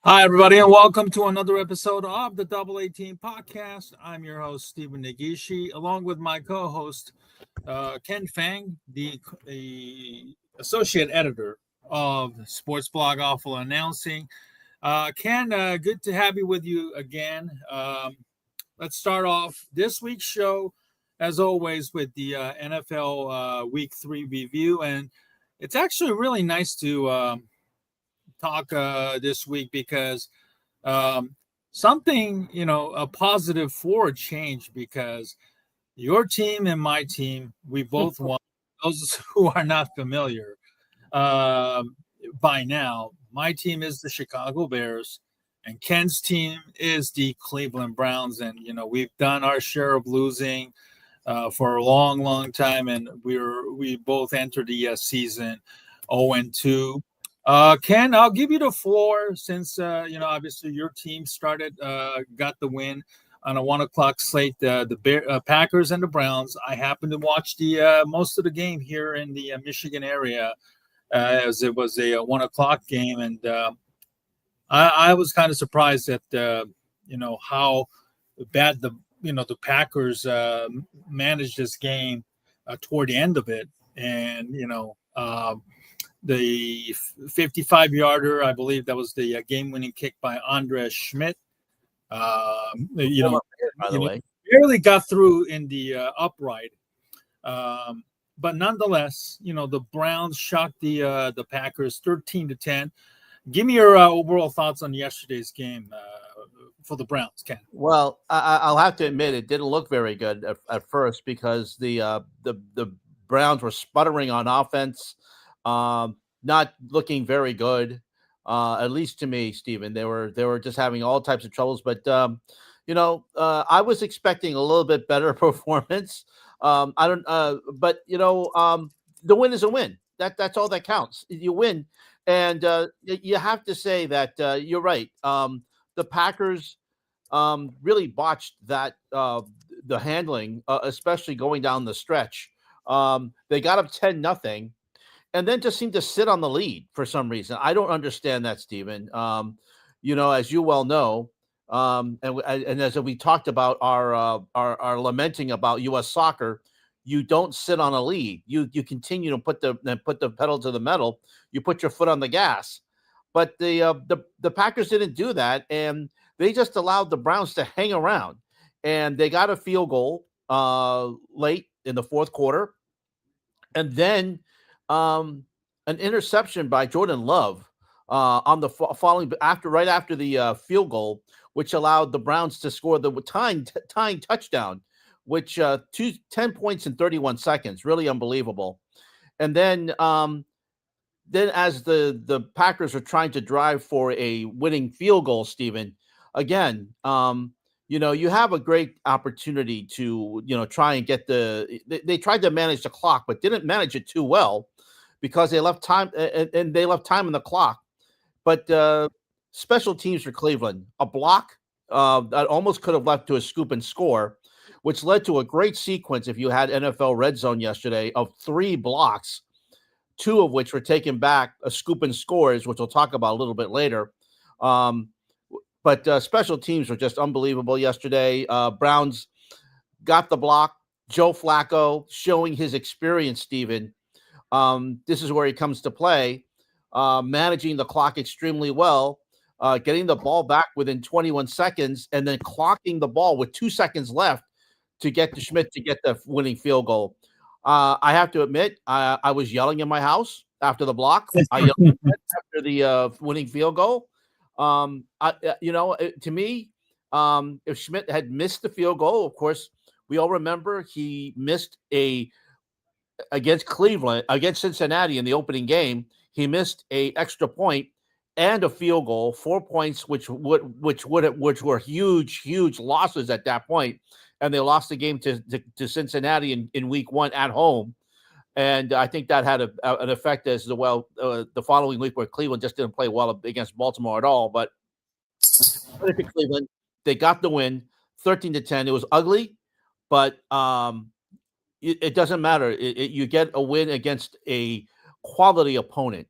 Hi, everybody, and welcome to another episode of the Double 18 podcast. I'm your host, Stephen Nagishi, along with my co host, Ken Fang, the associate editor of Sports Blog Awful Announcing. Ken, good to have you with you again. Let's start off this week's show, as always, with the NFL Week 3 review. And it's actually really nice to talk this week because um, something, a positive for a change because your team and my team, we both won. Those who are not familiar by now, my team is the Chicago Bears, and Ken's team is the Cleveland Browns. And we've done our share of losing for a long, long time, and we both entered the season 0-2. Ken, I'll give you the floor since obviously your team got the win on a 1 o'clock slate. The Packers and the Browns. I happened to watch the most of the game here in the Michigan area, as it was a 1 o'clock game, and I was kind of surprised at how bad the Packers managed this game toward the end of it, and the 55-yarder, I believe that was the game-winning kick by Andre Schmidt. By the way, barely got through in the upright, but nonetheless, the Browns shocked the Packers 13-10. Give me your overall thoughts on yesterday's game for the Browns, Ken. well, I'll have to admit it didn't look very good at first because the Browns were sputtering on offense, not looking very good. At least to me, Stephen, they were just having all types of troubles. But I was expecting a little bit better performance. I don't, but the win is a win. That's all that counts. You win, and you have to say that you're right. The Packers really botched that the handling, especially going down the stretch. They got up 10-0, and then just seemed to sit on the lead for some reason. I don't understand that, Stephen. As you well know, and as we talked about our lamenting about U.S. soccer, you don't sit on a lead. You continue to put the pedal to the metal. You put your foot on the gas. But the Packers didn't do that, and they just allowed the Browns to hang around. And they got a field goal late in the fourth quarter, and then an interception by Jordan Love on the right after the field goal, which allowed the Browns to score the tying touchdown, which 10 points in 31 seconds, really unbelievable. And then as the Packers are trying to drive for a winning field goal, Stephen, again, you have a great opportunity to, try and get they tried to manage the clock, but didn't manage it too well because they left time and they left time in the clock. But special teams for Cleveland, a block that almost could have left to a scoop and score, which led to a great sequence, if you had NFL Red Zone yesterday, of 3 blocks, 2 of which were taken back, a scoop and scores, which we'll talk about a little bit later. But special teams were just unbelievable yesterday. Browns got the block. Joe Flacco showing his experience, Stephen. This is where he comes to play, managing the clock extremely well, getting the ball back within 21 seconds, and then clocking the ball with 2 seconds left to get to Schmidt to get the winning field goal. I have to admit, I was yelling in my house after the block. I yelled after the winning field goal. To me, if Schmidt had missed the field goal, of course, we all remember he missed against Cincinnati in the opening game. He missed a extra point and a field goal, 4 points, which were huge losses at that point. And they lost the game to Cincinnati in week 1 at home. And I think that had an effect as well the following week, where Cleveland just didn't play well against Baltimore at all. But Cleveland, they got the win, 13-10. It was ugly, but it doesn't matter. You get a win against a quality opponent.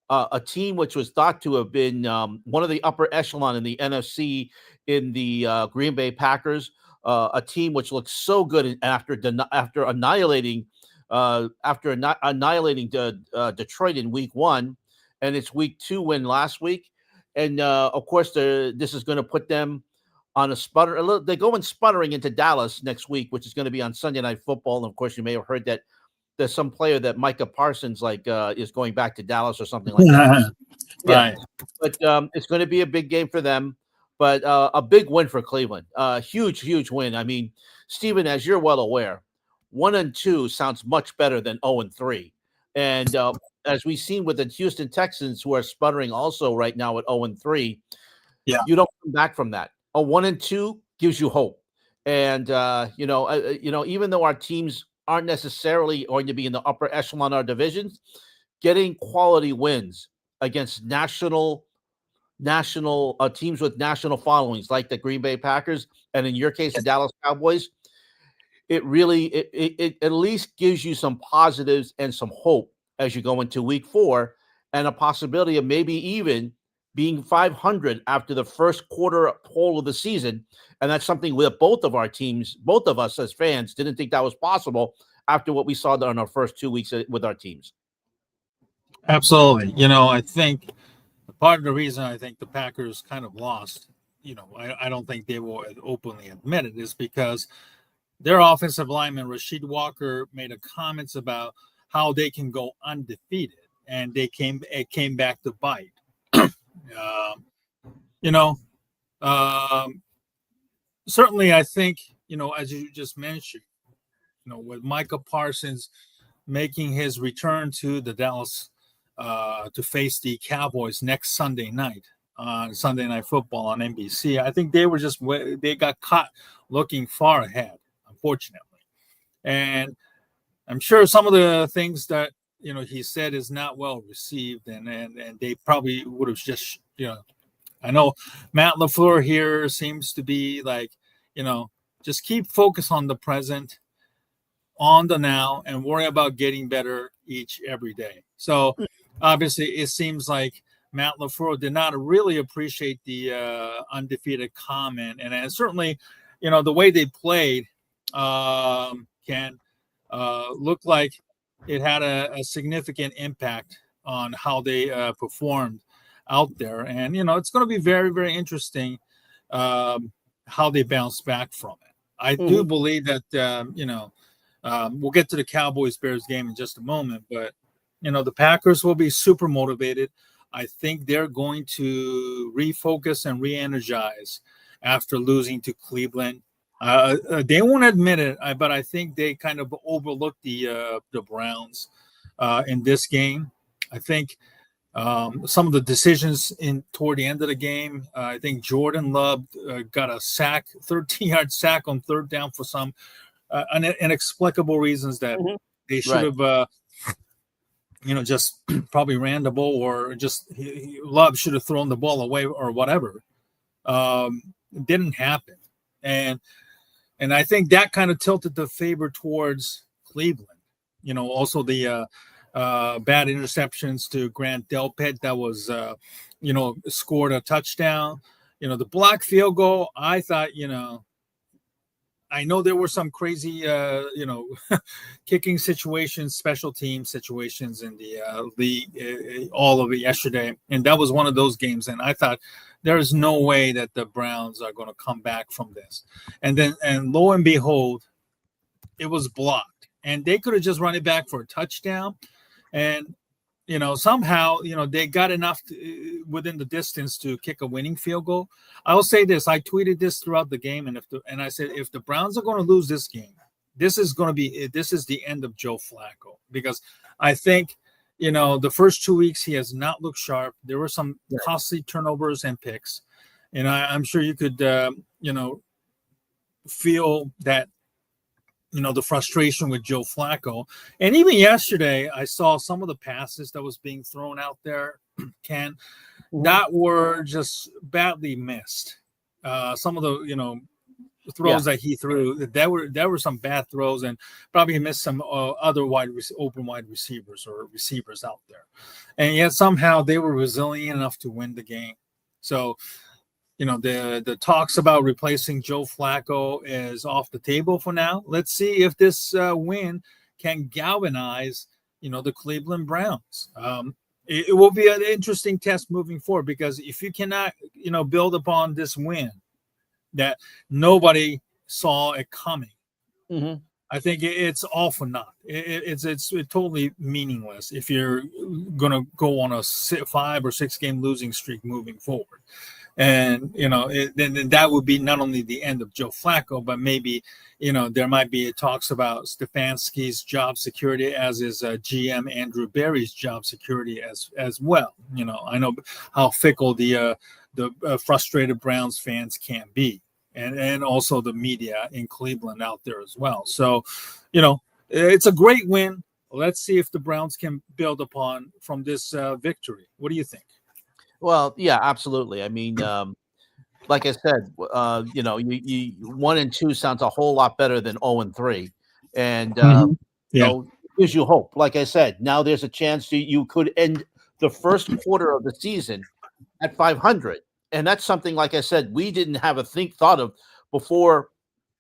a team which was thought to have been one of the upper echelon in the NFC in the Green Bay Packers, a team which looks so good after annihilating Detroit in Week 1, and it's Week 2 win last week, and of course this is going to put them on a sputter. They're going sputtering into Dallas next week, which is going to be on Sunday Night Football, and of course you may have heard that there's some player that Micah Parsons is going back to Dallas or something like that. Right. But it's going to be a big game for them, but a big win for Cleveland. Huge win. I mean, Stephen, as you're well aware, 1-2 sounds much better than 0-3. And as we've seen with the Houston Texans, who are sputtering also right now at 0-3, you don't come back from that. A 1-2 gives you hope. And even though our teams aren't necessarily going to be in the upper echelon of our divisions, getting quality wins against national teams with national followings like the Green Bay Packers and in your case the Dallas Cowboys, it at least gives you some positives and some hope as you go into Week 4 and a possibility of maybe even being 500 after the first quarter whole of the season. And that's something with both of our teams, both of us as fans, didn't think that was possible after what we saw in our first 2 weeks with our teams. Absolutely. I think part of the reason I think the Packers kind of lost, I don't think they will openly admit it, is because their offensive lineman, Rasheed Walker, made a comments about how they can go undefeated, and it came back to bite. Certainly I think, as you just mentioned, with Micah Parsons making his return to the Dallas to face the Cowboys next Sunday night on Sunday Night Football on NBC, I think they got caught looking far ahead, unfortunately. And I'm sure some of the things that, he said is not well received, and they probably would have just, I know Matt LaFleur here seems to be like, just keep focus on the present, on the now, and worry about getting better every day. So obviously it seems like Matt LaFleur did not really appreciate the undefeated comment. And certainly, the way they played can look like it had a significant impact on how they performed out there. And, it's going to be very, very interesting how they bounce back from it. I do believe that, we'll get to the Cowboys-Bears game in just a moment, but, the Packers will be super motivated. I think they're going to refocus and re-energize after losing to Cleveland. They won't admit it, but I think they kind of overlooked the Browns in this game. I think some of the decisions toward the end of the game, I think Jordan Love got a 13-yard sack on third down for some inexplicable reasons that they should have, just probably ran the ball, or just Love should have thrown the ball away or whatever. It didn't happen. And I think that kind of tilted the favor towards Cleveland. Also the bad interceptions to Grant Delpit that was, scored a touchdown. The block field goal, I thought, I know there were some crazy, kicking situations, special team situations in the league, all of it yesterday. And that was one of those games. And I thought there is no way that the Browns are going to come back from this. And lo and behold, it was blocked. And they could have just run it back for a touchdown. And, somehow, they got enough within the distance to kick a winning field goal. I will say this. I tweeted this throughout the game. And I said, if the Browns are going to lose this game, this is the end of Joe Flacco, because I think, the first 2 weeks he has not looked sharp. There were some costly turnovers and picks. And I'm sure you could, feel that, the frustration with Joe Flacco. And even yesterday, I saw some of the passes that was being thrown out there, that were just badly missed. Some of the, throws that he threw, there were some bad throws, and probably he missed some other open wide receivers or receivers out there. And yet somehow they were resilient enough to win the game. So, the talks about replacing Joe Flacco is off the table for now. Let's see if this win can galvanize, the Cleveland Browns. It will be an interesting test moving forward, because if you cannot, build upon this win that nobody saw it coming, I think it's all for naught. It's totally meaningless if you're going to go on a 5 or 6 game losing streak moving forward. And, then that would be not only the end of Joe Flacco, but maybe, there might be talks about Stefanski's job security, as is GM Andrew Berry's job security as well. I know how fickle the frustrated Browns fans can be, and also the media in Cleveland out there as well. So, it's a great win. Let's see if the Browns can build upon from this victory. What do you think? Well, yeah, absolutely. I mean, like I said, you 1-2 sounds a whole lot better than 0-3, and gives you hope. Like I said, now there's a chance you could end the first quarter of the season at 500, and that's something, like I said, we didn't have a thought of before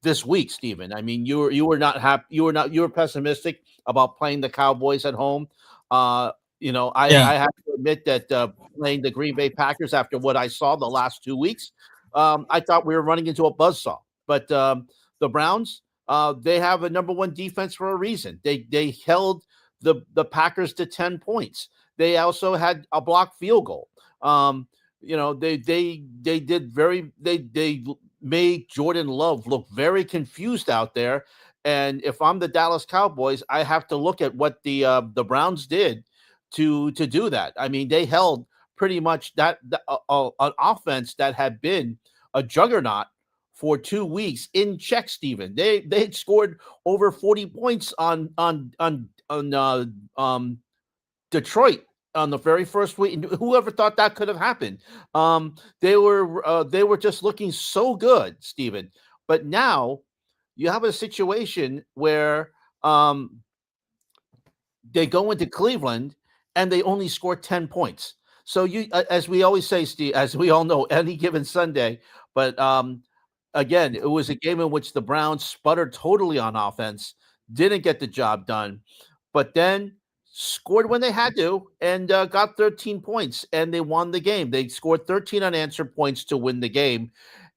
this week, Stephen. I mean, you were not happy. You were pessimistic about playing the Cowboys at home. I have to admit that playing the Green Bay Packers, after what I saw the last 2 weeks, I thought we were running into a buzzsaw. But the Browns, they have a number 1 defense for a reason. They held the Packers to 10 points. They also had a blocked field goal. They made Jordan Love look very confused out there. And if I'm the Dallas Cowboys, I have to look at what the Browns did to do that. I mean, they held pretty much an offense that had been a juggernaut for 2 weeks in check, Stephen. They had scored over 40 points on Detroit on the very first week. Whoever thought that could have happened? They were just looking so good, Stephen. But now you have a situation where they go into Cleveland and they only score 10 points. So as we always say, Steve, as we all know, any given Sunday. But again, it was a game in which the Browns sputtered totally on offense, didn't get the job done, but then scored when they had to and got 13 points, and they won the game. They scored 13 unanswered points to win the game.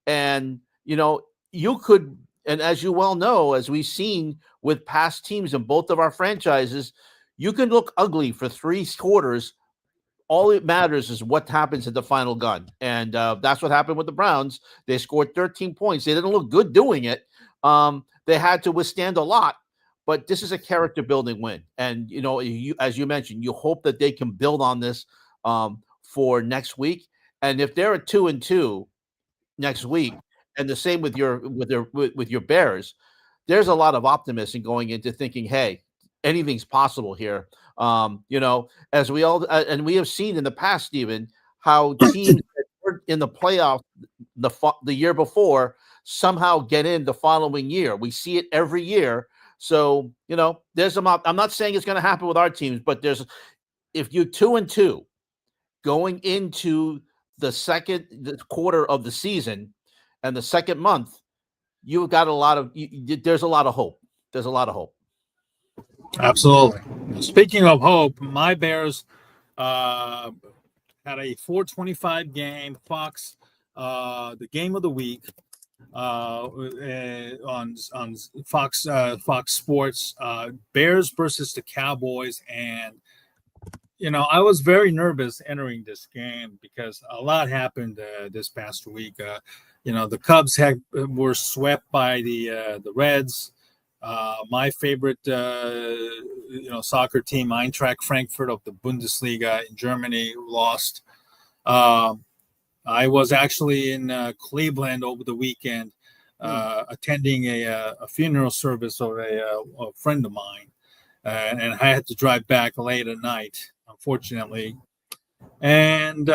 And, you could, and as you well know, as we've seen with past teams in both of our franchises, you can look ugly for 3 quarters. All it matters is what happens at the final gun. And that's what happened with the Browns. They scored 13 points. They didn't look good doing it. They had to withstand a lot, but this is a character building win. And, as you mentioned, you hope that they can build on this for next week. And if they're at 2-2 next week, and the same with your Bears, there's a lot of optimism going into thinking, hey, anything's possible here. As we all and we have seen in the past, Stephen, how teams that were in the playoff the year before somehow get in the following year. We see it every year. So there's I'm not saying it's going to happen with our teams, but if you're 2-2 going into the quarter of the season and the second month, you've got there's a lot of hope. There's a lot of hope. Absolutely. Speaking of hope, my Bears had a 4:25 game, Fox, the game of the week on Fox Sports, Bears versus the Cowboys. And I was very nervous entering this game because a lot happened this past week. The Cubs were swept by the Reds. My favorite, soccer team, Eintracht Frankfurt of the Bundesliga in Germany, lost. I was actually in Cleveland over the weekend, attending a funeral service of a friend of mine, and I had to drive back late at night, unfortunately. And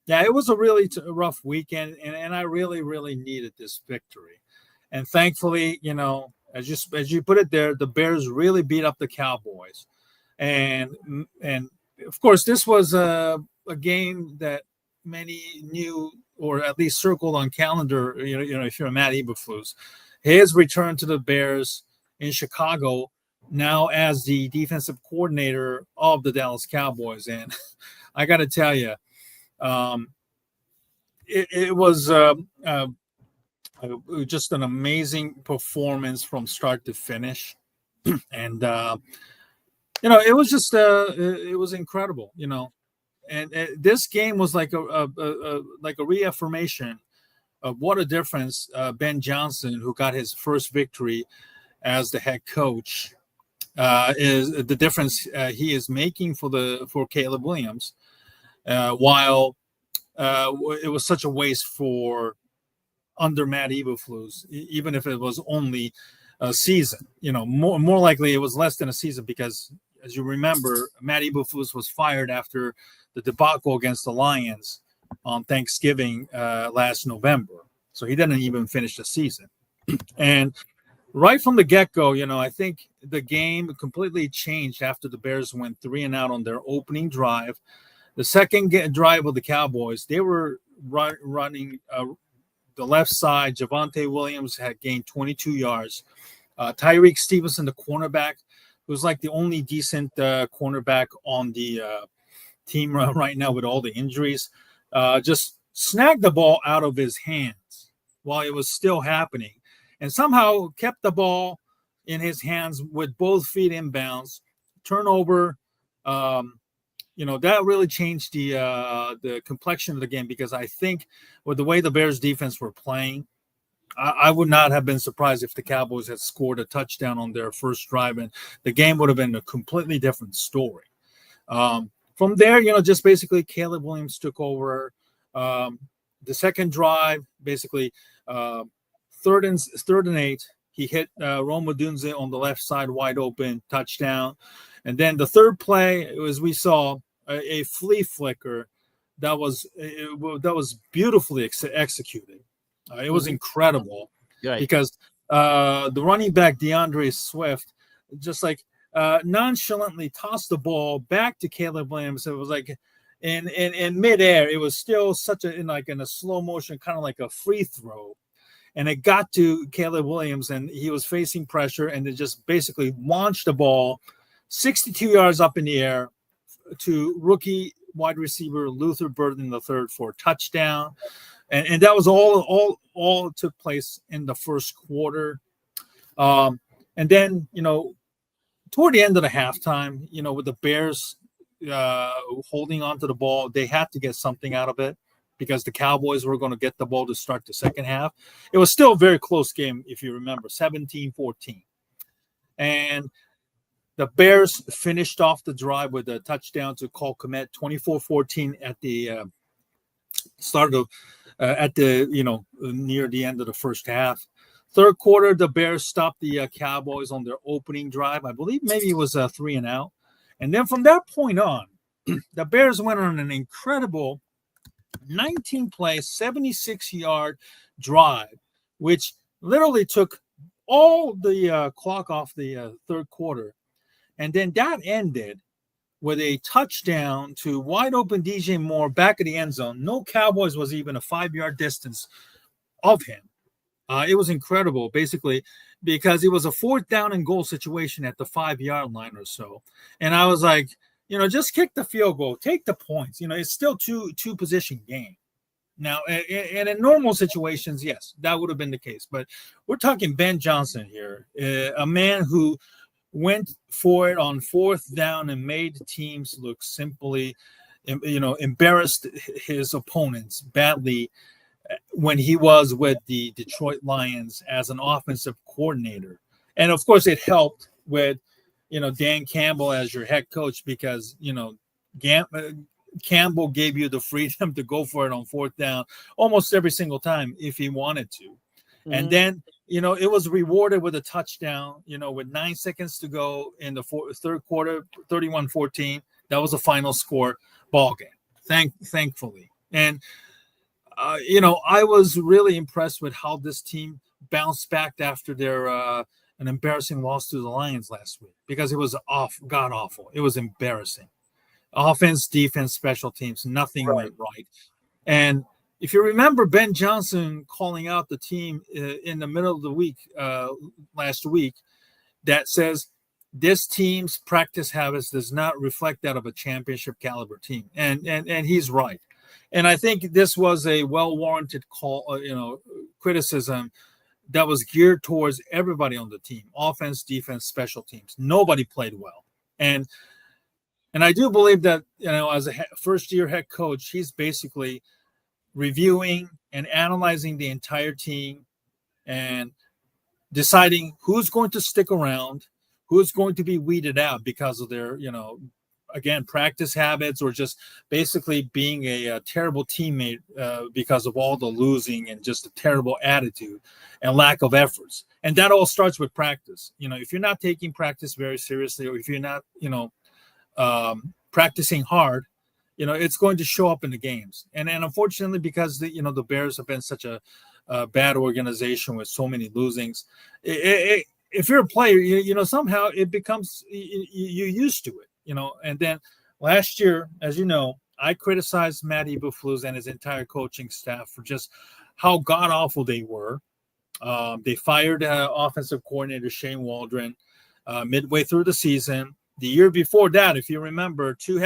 Yeah, it was a really rough weekend, and I really, really needed this victory. And thankfully, as you put it there, the Bears really beat up the Cowboys. And of course, this was a game that many knew, or at least circled on calendar. If you're a Matt Eberflus, his return to the Bears in Chicago now as the defensive coordinator of the Dallas Cowboys. And I got to tell you, it was just an amazing performance from start to finish. And it was just it was incredible. And this game was like a reaffirmation of what a difference Ben Johnson, who got his first victory as the head coach, is the difference he is making for Caleb Williams, while it was such a waste for under Matt Eberflus, even if it was only a season. More likely it was less than a season, because as you remember, Matt Eberflus was fired after the debacle against the Lions on Thanksgiving last November. So he didn't even finish the season. And right from the get-go, I think the game completely changed after the Bears went 3-and-out on their opening drive. The second drive of the Cowboys, they were running the left side. Javonte Williams had gained 22 yards. Tyreek Stevenson, the cornerback, who's like the only decent cornerback on the team right now with all the injuries, just snagged the ball out of his hands while it was still happening, and somehow kept the ball in his hands with both feet inbounds. Turnover, that really changed the complexion of the game, because I think with the way the Bears defense were playing, I would not have been surprised if the Cowboys had scored a touchdown on their first drive, and the game would have been a completely different story. From there, just basically Caleb Williams took over. The second drive, basically third and 8, he hit Rome Odunze on the left side wide open, touchdown. And then the third play, as we saw, a flea flicker that was beautifully executed. It was incredible, right, because the running back DeAndre Swift just like nonchalantly tossed the ball back to Caleb Williams. It was like in midair. It was still in a slow motion, kind of like a free throw, and it got to Caleb Williams, and he was facing pressure, and it just basically launched the ball 62 yards up in the air to rookie wide receiver Luther Burden III for a touchdown. And that was all took place in the first quarter. And then, toward the end of the halftime, with the Bears holding on to the ball, they had to get something out of it, because the Cowboys were going to get the ball to start the second half. It was still a very close game, if you remember, 17-14. And the Bears finished off the drive with a touchdown to Cole Kmet, 24-14 at the start of near the end of the first half. Third quarter, the Bears stopped the Cowboys on their opening drive. I believe maybe it was 3-and-out. And then from that point on, the Bears went on an incredible 19-play, 76-yard drive, which literally took all the clock off the third quarter. And then that ended with a touchdown to wide open DJ Moore back of the end zone. No Cowboys was even a 5-yard distance of him. It was incredible, basically, because it was a 4th down and goal situation at the 5-yard line or so. And I was like, just kick the field goal, take the points. It's still two position game. Now, and in normal situations, yes, that would have been the case. But we're talking Ben Johnson here, a man who went for it on 4th down and made teams look simply, embarrassed his opponents badly when he was with the Detroit Lions as an offensive coordinator. And of course, it helped with, Dan Campbell as your head coach, because, Campbell gave you the freedom to go for it on 4th down almost every single time if he wanted to. Mm-hmm. And then, it was rewarded with a touchdown, with 9 seconds to go in the third quarter, 31-14. That was the final score ball game. Thankfully. And I was really impressed with how this team bounced back after their an embarrassing loss to the Lions last week, because it was god awful. It was embarrassing. Offense, defense, special teams, nothing Right. went right. And if you remember Ben Johnson calling out the team in the middle of the week last week, that says this team's practice habits does not reflect that of a championship caliber team, and he's right. And I think this was a well-warranted call, criticism that was geared towards everybody on the team: offense, defense, special teams. Nobody played well, and I do believe that, as a first-year head coach, he's basically reviewing and analyzing the entire team and deciding who's going to stick around, who's going to be weeded out because of their, again, practice habits, or just basically being a terrible teammate because of all the losing and just a terrible attitude and lack of efforts. And that all starts with practice. If you're not taking practice very seriously, or if you're not, practicing hard, it's going to show up in the games. And unfortunately, because the Bears have been such a bad organization with so many losings, if you're a player, somehow it becomes you used to it, And then last year, as you know, I criticized Matt Eberflus and his entire coaching staff for just how god awful they were. They fired offensive coordinator Shane Waldron midway through the season. The year before that, if you remember, two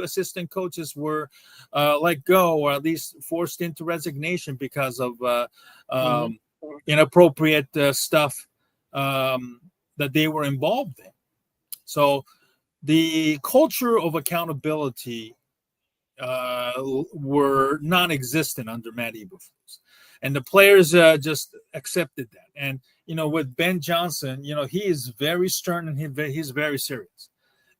assistant coaches were let go, or at least forced into resignation because of inappropriate stuff that they were involved in. So the culture of accountability were non-existent under Matt Eberflus, and the players just accepted that. And with Ben Johnson, he is very stern and he's very serious.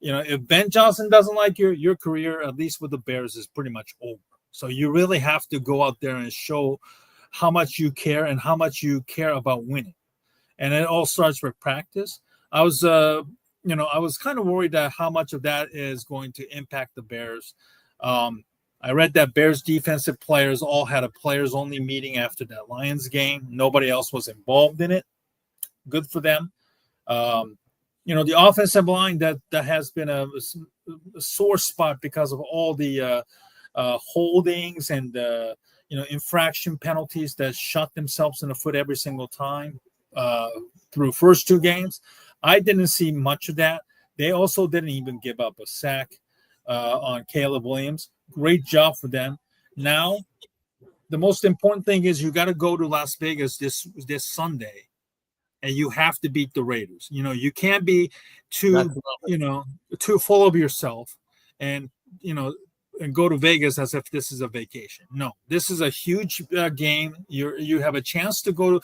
If Ben Johnson doesn't like your career, at least with the Bears, is pretty much over. So you really have to go out there and show how much you care and how much you care about winning. And it all starts with practice. I was kind of worried that how much of that is going to impact the Bears. I read that Bears defensive players all had a players-only meeting after that Lions game. Nobody else was involved in it. Good for them. The offensive line that has been a sore spot because of all the holdings and infraction penalties that shot themselves in the foot every single time through first two games. I didn't see much of that. They also didn't even give up a sack on Caleb Williams. Great job for them. Now, the most important thing is you got to go to Las Vegas this Sunday, and you have to beat the Raiders. You can't be too full of yourself and go to Vegas as if this is a vacation. No, this is a huge game. You have a chance to go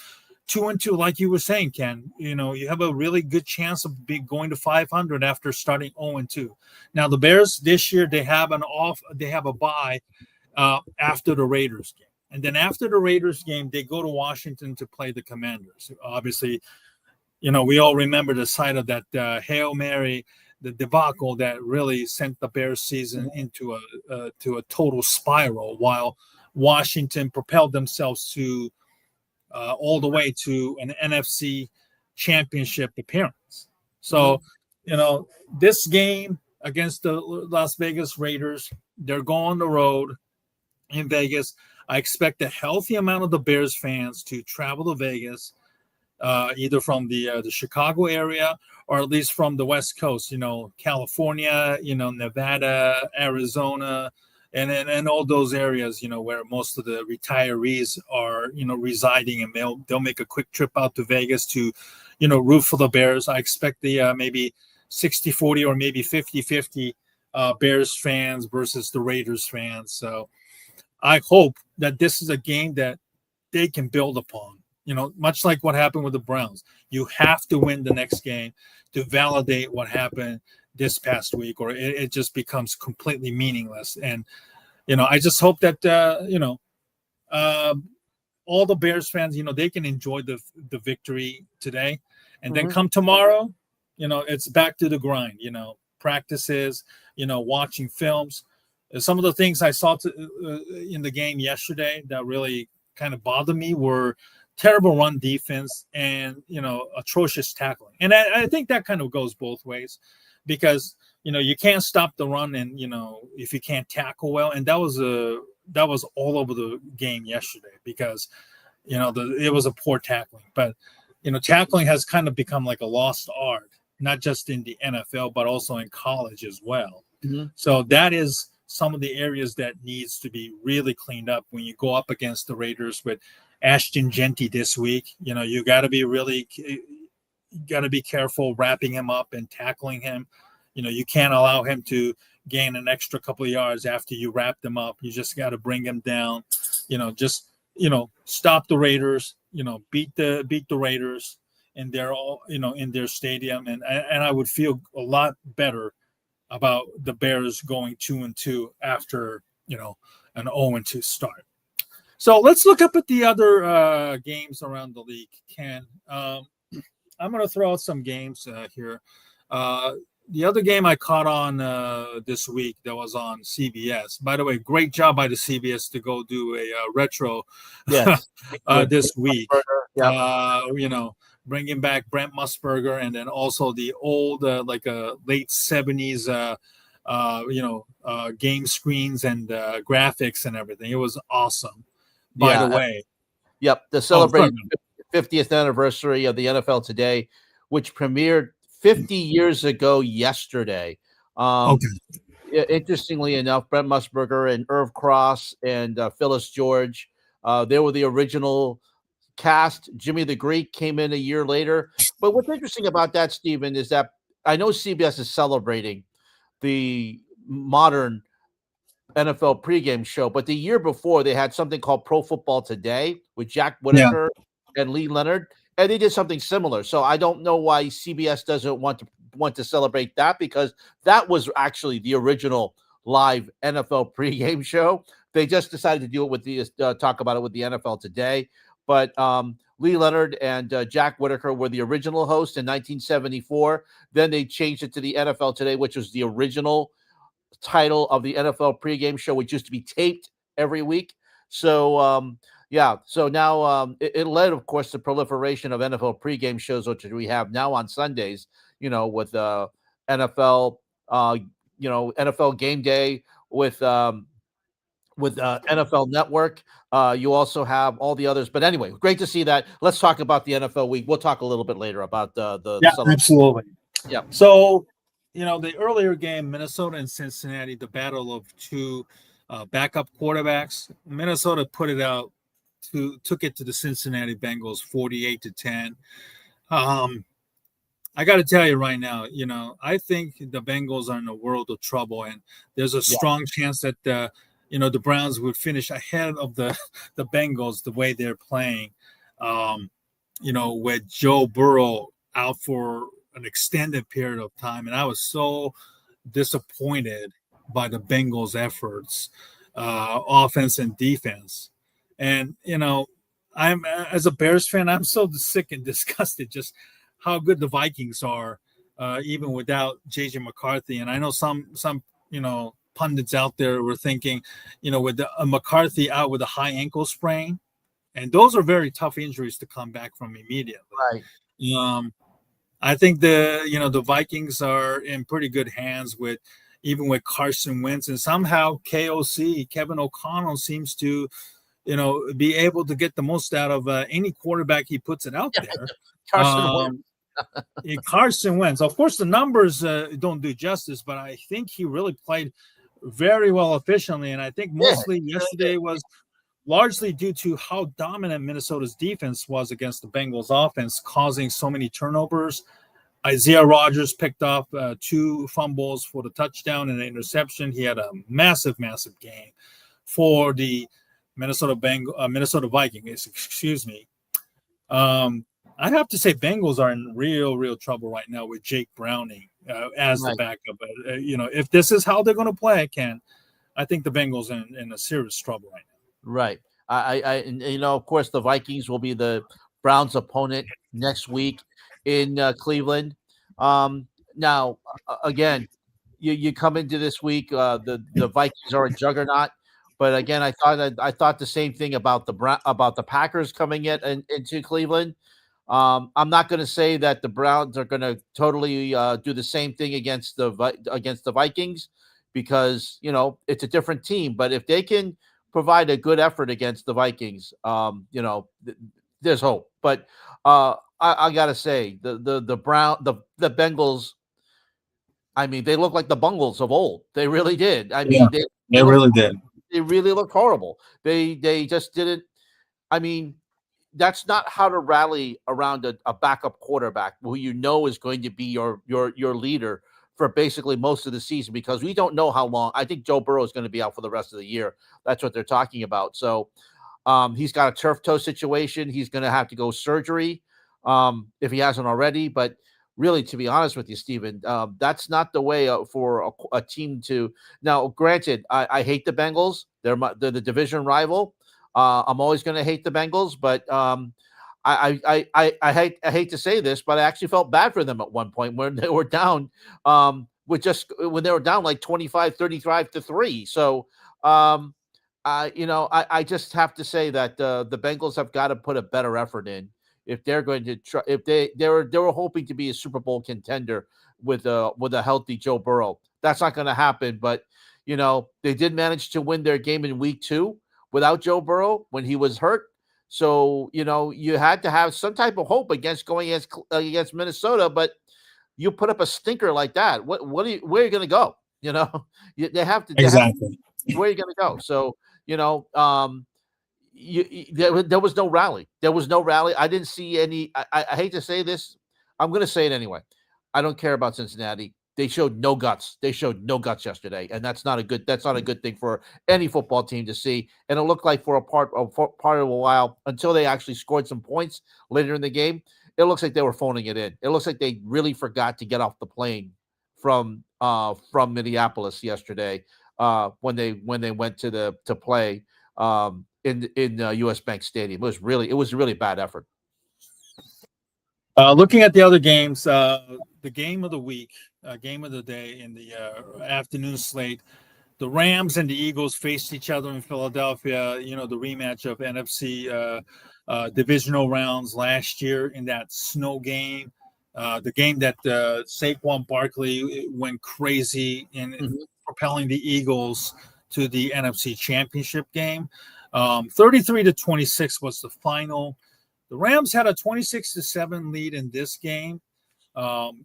2-2, like you were saying, Ken. You have a really good chance of going to 500 after starting 0-2. Now the Bears this year, they have a bye after the Raiders game. And then after the Raiders game, they go to Washington to play the Commanders. Obviously, we all remember the sight of that Hail Mary, the debacle that really sent the Bears season into a total spiral, while Washington propelled themselves to all the way to an NFC championship appearance. So, this game against the Las Vegas Raiders, they're going on the road in Vegas. I expect a healthy amount of the Bears fans to travel to Vegas, either from the Chicago area or at least from the West Coast, California, Nevada, Arizona, and all those areas, where most of the retirees are, residing, and they'll make a quick trip out to Vegas to, root for the Bears. I expect the maybe 60-40 or maybe 50-50 Bears fans versus the Raiders fans. So I hope that this is a game that they can build upon, much like what happened with the Browns. You have to win the next game to validate what happened this past week, or it just becomes completely meaningless. And, I just hope that, all the Bears fans, they can enjoy the victory today. And then come tomorrow, it's back to the grind, practices, watching films. Some of the things I saw in the game yesterday that really kind of bothered me were terrible run defense and atrocious tackling. And I think that kind of goes both ways, because you can't stop the run, and if you can't tackle well, and that was all over the game yesterday, because it was a poor tackling. But tackling has kind of become like a lost art, not just in the NFL but also in college as well. Mm-hmm. So that is some of the areas that needs to be really cleaned up when you go up against the Raiders with Ashton Genty this week. You got to be careful wrapping him up and tackling him. You can't allow him to gain an extra couple of yards after you wrap them up. You just got to bring him down. Stop the Raiders. Beat the Raiders in their stadium, and I would feel a lot better about the Bears going 2-2 after an 0-2 start. So let's look up at the other games around the league, Ken. I'm going to throw out some games here. The other game I caught on this week that was on CBS. By the way, great job by the CBS to go do a retro this week. Yep. Bringing back Brent Musburger, and then also the old late 70s game screens and graphics and everything. It was awesome. By the way. Yep. The celebrating 50th anniversary of the NFL Today, which premiered 50 years ago yesterday. Interestingly enough, Brent Musburger and Irv Cross and Phyllis George, they were the original cast. Jimmy the Greek came in a year later. But what's interesting about that, Stephen, is that I know CBS is celebrating the modern NFL pregame show, but the year before they had something called Pro Football Today with Jack Whitaker and Lee Leonard, and they did something similar. So I don't know why CBS doesn't want to celebrate that, because that was actually the original live NFL pregame show. They just decided to do it with the talk about it with the NFL Today. But Lee Leonard and Jack Whitaker were the original host in 1974. Then they changed it to the NFL Today, which was the original title of the NFL pregame show, which used to be taped every week. So, so now it led, of course, to proliferation of NFL pregame shows, which we have now on Sundays, with NFL, NFL Game Day, with NFL Network. You also have all the others. But anyway, great to see that. Let's talk about the NFL week. We'll talk a little bit later about the absolutely. Yeah. So, the earlier game, Minnesota and Cincinnati, the battle of two backup quarterbacks. Minnesota took it to the Cincinnati Bengals 48-10. I got to tell you right now, I think the Bengals are in a world of trouble, and there's a strong chance that the Browns would finish ahead of the Bengals the way they're playing. With Joe Burrow out for an extended period of time, and I was so disappointed by the Bengals' efforts, offense and defense. And I'm, as a Bears fan, I'm so sick and disgusted just how good the Vikings are, even without JJ McCarthy. And I know some pundits out there were thinking, with McCarthy out with a high ankle sprain, and those are very tough injuries to come back from immediately. Right. I think the Vikings are in pretty good hands with Carson Wentz, and somehow KOC, Kevin O'Connell, seems to, be able to get the most out of any quarterback he puts it out there. Carson Wentz. Of course, the numbers don't do justice, but I think he really played very well efficiently, and I think mostly yesterday was largely due to how dominant Minnesota's defense was against the Bengals offense, causing so many turnovers. Isaiah Rodgers picked up 2 fumbles for the touchdown and an interception. He had a massive game for the Minnesota Vikings. Excuse me. I have to say Bengals are in real trouble right now with Jake Browning as the backup. If this is how they're going to play, Ken, I think the Bengals are in a serious trouble right now. Right. Of course, the Vikings will be the Browns' opponent next week in Cleveland. Now, again, you come into this week. The Vikings are a juggernaut, but again, I thought the same thing about the Packers coming into Cleveland. I'm not going to say that the Browns are going to totally do the same thing against the Vikings, because it's a different team. But if they can provide a good effort against the Vikings, there's hope. But I gotta say, the Bengals. I mean, they look like the Bungles of old. They really did. I mean, they really did. They really looked horrible. They just didn't. I mean, that's not how to rally around a backup quarterback who is going to be your leader for basically most of the season, because we don't know how long. I think Joe Burrow is going to be out for the rest of the year. That's what they're talking about. So he's got a turf toe situation. He's going to have to go surgery if he hasn't already. But really, to be honest with you, Steven, that's not the way for a team to. Now, granted, I hate the Bengals. They're the division rival. I'm always going to hate the Bengals, but I hate to say this, but I actually felt bad for them at one point when they were down when they were down like 25-35-3. So I just have to say that the Bengals have got to put a better effort in if they're going to try. If they were hoping to be a Super Bowl contender with a healthy Joe Burrow. That's not going to happen. But they did manage to win their game in week 2 without Joe Burrow when he was hurt. So you had to have some type of hope going against Minnesota. But you put up a stinker like that. Where are you going to go? They have to exactly. Where are you going to go? So there was no rally. There was no rally. I didn't see any. I hate to say this. I'm going to say it anyway. I don't care about Cincinnati. They showed no guts. They showed no guts yesterday, and that's not a good thing for any football team to see. And it looked like for a part of a while, until they actually scored some points later in the game, it looks like they were phoning it in. It looks like they really forgot to get off the plane from Minneapolis yesterday when they went to play in US Bank Stadium. It was a really bad effort. Looking at the other games, the game of the week, game of the day in the afternoon slate, the Rams and the Eagles faced each other in Philadelphia. The rematch of NFC divisional rounds last year in that snow game. The game that Saquon Barkley went crazy in propelling the Eagles to the NFC Championship game. 33-26 was the final. The Rams had a 26-7 lead in this game. The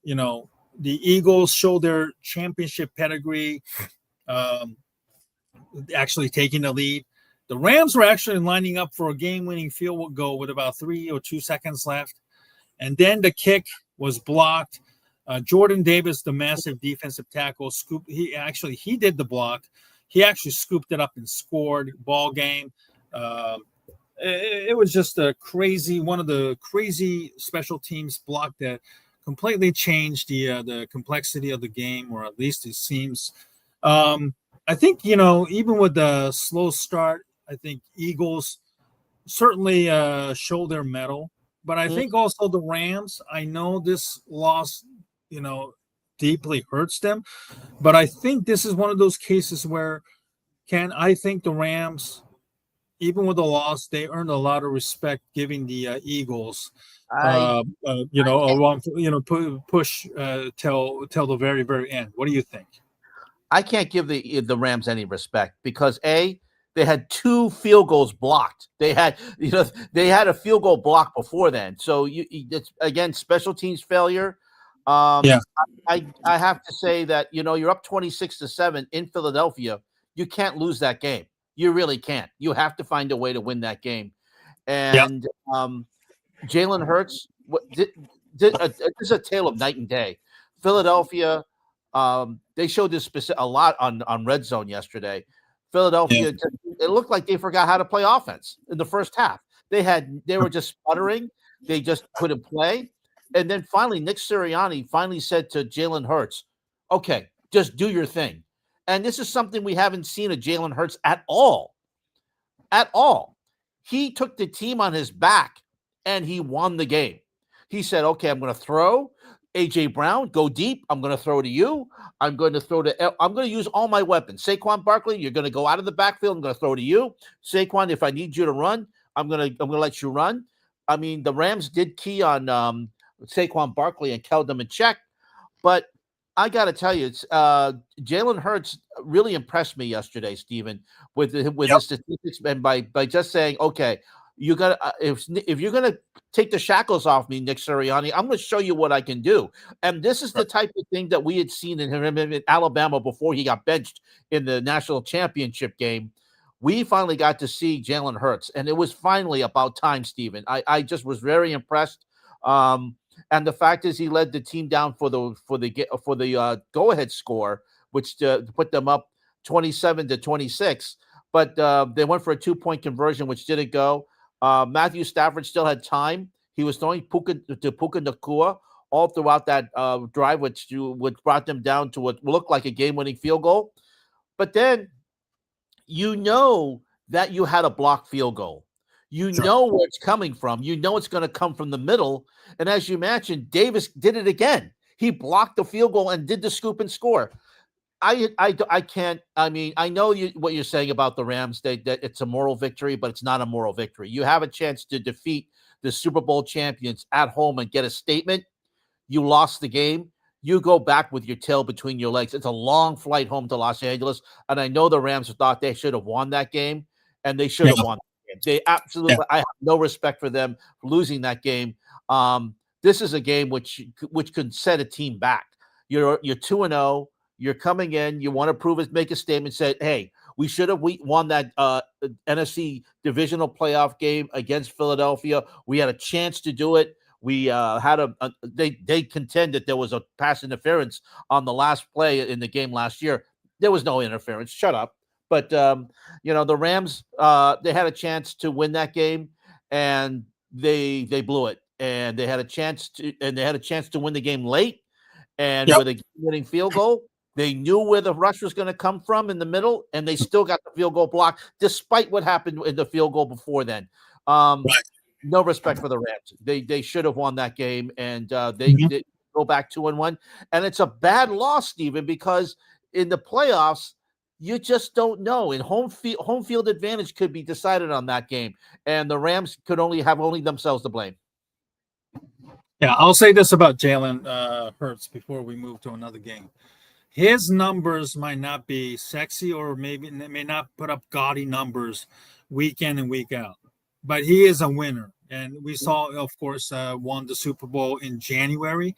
Eagles showed their championship pedigree, actually taking the lead. The Rams were actually lining up for a game-winning field goal with about 3 or 2 seconds left. And then the kick was blocked. Jordan Davis, the massive defensive tackle, he did the block. He actually scooped it up and scored. Ball game. It was just one of the crazy special teams block that completely changed the complexity of the game, or at least it seems. I think, even with the slow start, I think Eagles certainly show their mettle. But I think also the Rams, I know this loss, deeply hurts them. But I think this is one of those cases where I think the Rams, even with the loss, they earned a lot of respect, giving the Eagles, push till the very, very end. What do you think? I can't give the Rams any respect because they had 2 field goals blocked. They had a field goal block before then. So it's again special teams failure. I have to say that you're up 26-7 in Philadelphia. You can't lose that game. You really can't. You have to find a way to win that game. And Jalen Hurts, this is a tale of night and day. Philadelphia, they showed this a lot on Red Zone yesterday. Philadelphia, it looked like they forgot how to play offense in the first half. They were just sputtering. They just couldn't play. And then finally, Nick Sirianni finally said to Jalen Hurts, okay, just do your thing. And this is something we haven't seen of Jalen Hurts at all. At all. He took the team on his back and he won the game. He said, okay, I'm going to throw. AJ Brown, go deep. I'm going to throw to you. I'm going to use all my weapons. Saquon Barkley, you're going to go out of the backfield. I'm going to throw to you. Saquon, if I need you to run, I'm going to let you run. I mean, the Rams did key on Saquon Barkley and held them in check, but I got to tell you, it's Jalen Hurts really impressed me yesterday, Stephen, with his statistics, and by just saying, okay, you got if you're gonna take the shackles off me, Nick Sirianni, I'm going to show you what I can do. And this is the type of thing that we had seen in him in Alabama before he got benched in the national championship game. We finally got to see Jalen Hurts, and it was finally about time, Stephen. I just was very impressed. And the fact is, he led the team down for the go-ahead score, which put them up 27-26. But they went for a 2-point conversion, which didn't go. Matthew Stafford still had time. He was throwing Puka Nacua all throughout that drive, which brought them down to what looked like a game-winning field goal. But then you know that you had a blocked field goal. You know where it's coming from. You know it's going to come from the middle. And as you mentioned, Davis did it again. He blocked the field goal and did the scoop and score. I can't. I mean, I know what you're saying about the Rams. That it's a moral victory, but it's not a moral victory. You have a chance to defeat the Super Bowl champions at home and get a statement. You lost the game. You go back with your tail between your legs. It's a long flight home to Los Angeles, and I know the Rams thought they should have won that game, and they should have won. They absolutely. I have no respect for them losing that game. This is a game which could set a team back. You're 2-0. You're coming in. You want to prove it, make a statement, say, "Hey, we should have won that NFC divisional playoff game against Philadelphia. We had a chance to do it. We had they contend that there was a pass interference on the last play in the game last year. There was no interference. Shut up." But the Rams they had a chance to win that game, and they blew it. And they had a chance to win the game late, and with a winning field goal. They knew where the rush was going to come from in the middle, and they still got the field goal blocked, despite what happened in the field goal before then. No respect for the Rams. They should have won that game, and they go back 2-1. And it's a bad loss, Stephen, because in the playoffs, you just don't know. And home field advantage could be decided on that game, and the Rams could only have themselves to blame. Yeah, I'll say this about Jalen Hurts before we move to another game. His numbers might not be sexy, or maybe they may not put up gaudy numbers week in and week out, but he is a winner. And we saw, of course, won the Super Bowl in February,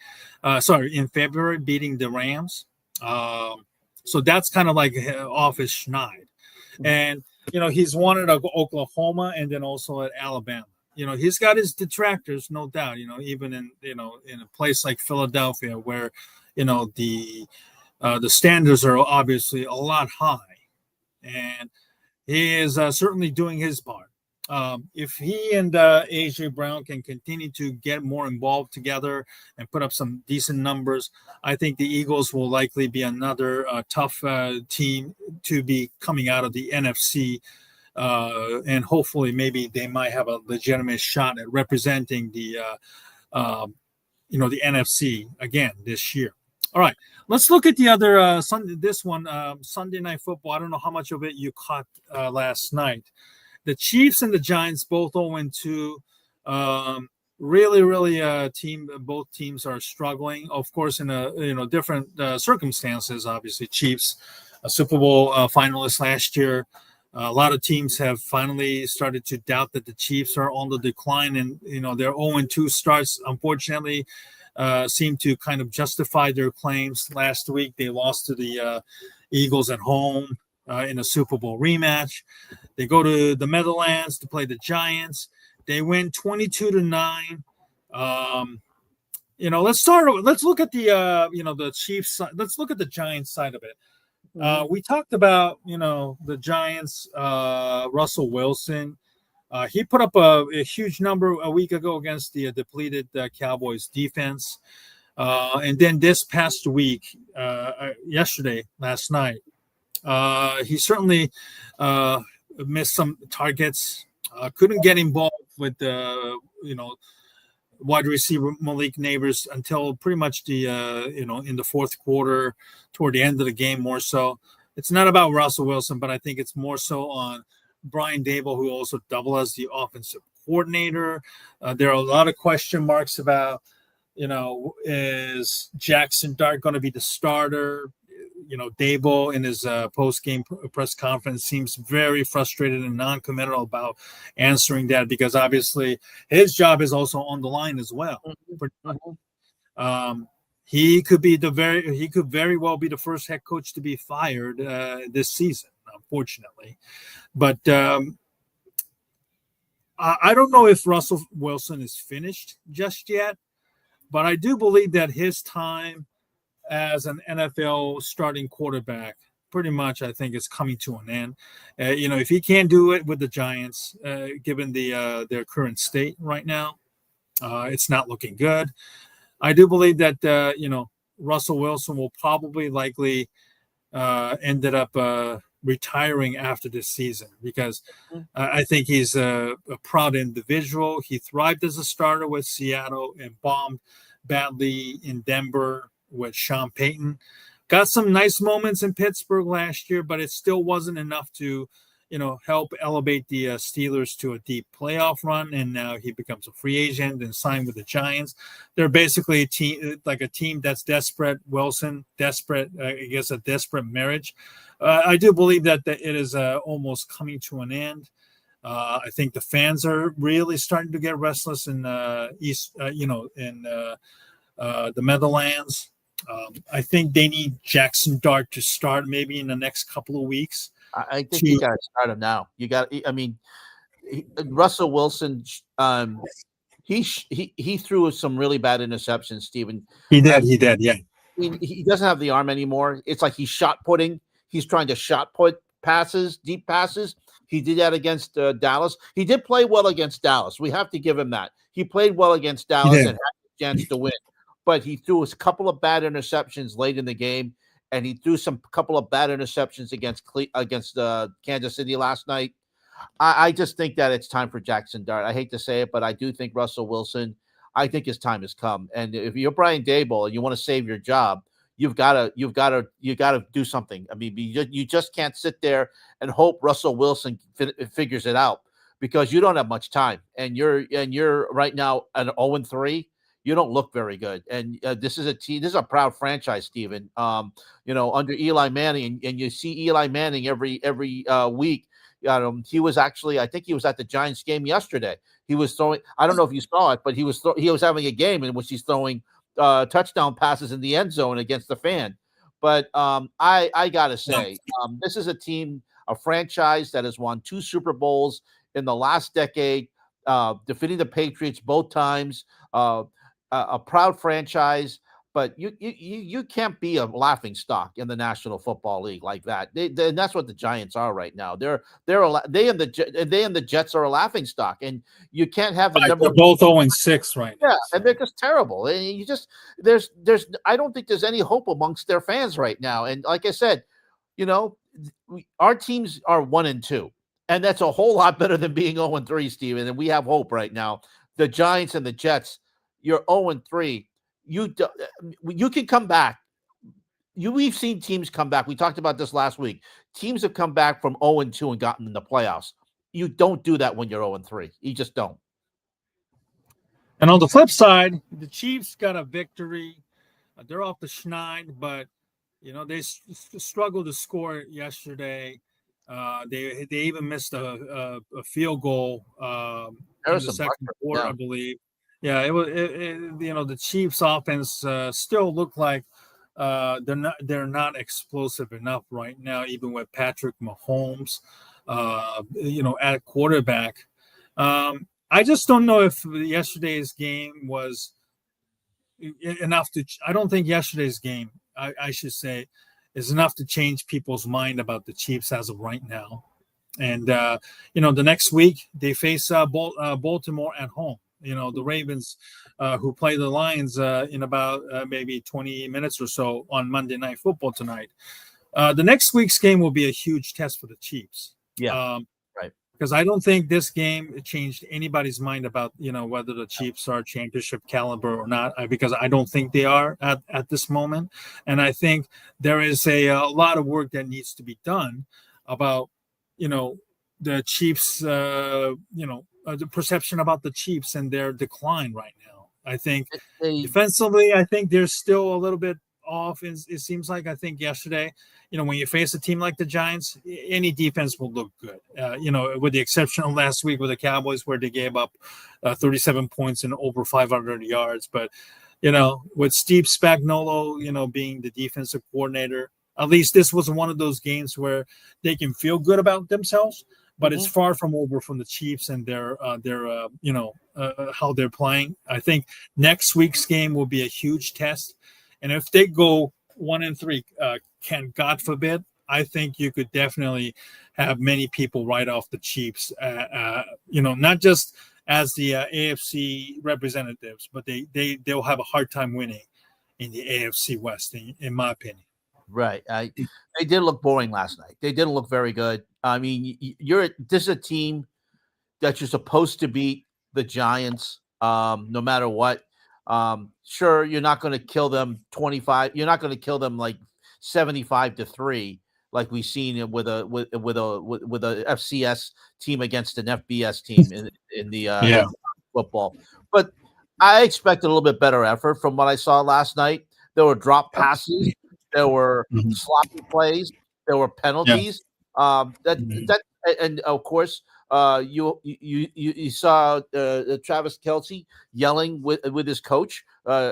beating the Rams. So that's kind of like off his schneid. And, he's won at Oklahoma and then also at Alabama. He's got his detractors, no doubt, even in a place like Philadelphia where, the standards are obviously a lot high, and he is certainly doing his part. If he and AJ Brown can continue to get more involved together and put up some decent numbers, I think the Eagles will likely be another tough team to be coming out of the NFC, and hopefully maybe they might have a legitimate shot at representing the NFC again this year. All right, let's look at the other Sunday. This one, Sunday Night Football. I don't know how much of it you caught last night. The Chiefs and the Giants both 0-2. Really, both teams are struggling. Of course, in different circumstances. Obviously, Chiefs, a Super Bowl finalist last year. A lot of teams have finally started to doubt that the Chiefs are on the decline, and their 0-2 starts, unfortunately, seem to kind of justify their claims. Last week, they lost to the Eagles at home in a Super Bowl rematch. They go to the Meadowlands to play the Giants. They win 22-9. Let's look at the Chiefs. Let's look at the Giants side of it. We talked about the Giants, Russell Wilson. He put up a huge number a week ago against the depleted Cowboys defense. And then this past week, last night, he certainly missed some targets, couldn't get involved with wide receiver Malik Neighbors until pretty much the in the fourth quarter, toward the end of the game more so. It's not about Russell Wilson, but I think it's more so on Brian Dable, who also doubled as the offensive coordinator. There are a lot of question marks about, is Jackson Dart going to be the starter? Dable in his post-game press conference seems very frustrated and non-committal about answering that, because obviously his job is also on the line as well. He could very well be the first head coach to be fired this season, unfortunately. But I don't know if Russell Wilson is finished just yet, but I do believe that his time as an NFL starting quarterback pretty much, I think, is coming to an end. If he can't do it with the Giants, given their current state right now, it's not looking good. I do believe that Russell Wilson will probably likely ended up retiring after this season, because I think he's a proud individual. He thrived as a starter with Seattle and bombed badly in Denver with Sean Payton. Got some nice moments in Pittsburgh last year, but it still wasn't enough to, help elevate the Steelers to a deep playoff run. And now he becomes a free agent and signed with the Giants. They're basically a team that's desperate. Wilson, desperate, I guess a desperate marriage. I do believe that it is almost coming to an end. I think the fans are really starting to get restless in the Meadowlands. I think they need Jackson Dart to start maybe in the next couple of weeks. I think you got to start him now. Russell Wilson, he threw some really bad interceptions, Steven. He did, yeah. He doesn't have the arm anymore. It's like he's shot putting. He's trying to shot put passes, deep passes. He did that against Dallas. He did play well against Dallas. We have to give him that. He played well against Dallas and had a chance to win. But he threw a couple of bad interceptions late in the game, and he threw couple of bad interceptions against Kansas City last night. I just think that it's time for Jackson Dart. I hate to say it, but I do think Russell Wilson, I think his time has come. And if you're Brian Dable and you want to save your job, you've got to do something. I mean, you just can't sit there and hope Russell Wilson figures it out, because you don't have much time, and you're right now at 0-3. You don't look very good, and this is a proud franchise, Steven. Under Eli Manning, and you see Eli Manning every week. He was actually, I think he was at the Giants game yesterday. He was throwing. I don't know if you saw it, but he was having a game in which he's throwing touchdown passes in the end zone against the fan. But I gotta say, this is a franchise that has won 2 Super Bowls in the last decade, defeating the Patriots both times. A proud franchise, but you can't be a laughing stock in the National Football League like that. And that's what the Giants are right now. They and the Jets are a laughing stock, and you can't have they're both 0-6 right now. Yeah, and they're just terrible. And I don't think there's any hope amongst their fans right now. And like I said, our teams are 1-2, and that's a whole lot better than being 0-3, Steven. And we have hope right now. The Giants and the Jets, you're 0-3. You can come back. We've seen teams come back. We talked about this last week. Teams have come back from 0-2 and gotten in the playoffs. You don't do that when you're 0-3. You just don't. And on the flip side, the Chiefs got a victory. They're off the schneid, but they struggled to score yesterday. They even missed a field goal in the second quarter, I believe. Yeah, it was. The Chiefs' offense still look like they're not explosive enough right now, even with Patrick Mahomes, at quarterback. I just don't know if yesterday's game was enough to. I don't think yesterday's game, I should say, is enough to change people's mind about the Chiefs as of right now. And the next week they face Baltimore at home. The Ravens, who play the Lions in about maybe 20 minutes or so on Monday Night Football tonight. The next week's game will be a huge test for the Chiefs. Yeah, right. because I don't think this game changed anybody's mind about whether the Chiefs are championship caliber or not. Because I don't think they are at this moment, and I think there is a lot of work that needs to be done about the Chiefs. The perception about the Chiefs and their decline right now. I think defensively, I think they're still a little bit off. It seems like I think yesterday, when you face a team like the Giants, any defense will look good. With the exception of last week with the Cowboys, where they gave up 37 points and over 500 yards. But with Steve Spagnuolo, being the defensive coordinator, at least this was one of those games where they can feel good about themselves. But it's far from over from the Chiefs and their how they're playing. I think next week's game will be a huge test. And if they go 1-3, God forbid, I think you could definitely have many people write off the Chiefs. Not just as the AFC representatives, but they'll have a hard time winning in the AFC West, in my opinion. Right. They did look boring last night. They didn't look very good. I mean, this is a team that you're supposed to beat the Giants, no matter what. Sure, you're not going to kill them 25. You're not going to kill them like 75-3, like we've seen with a FCS team against an FBS team in the football. But I expect a little bit better effort from what I saw last night. There were drop passes. There were sloppy plays. There were penalties. And of course, you saw Travis Kelce yelling with his coach,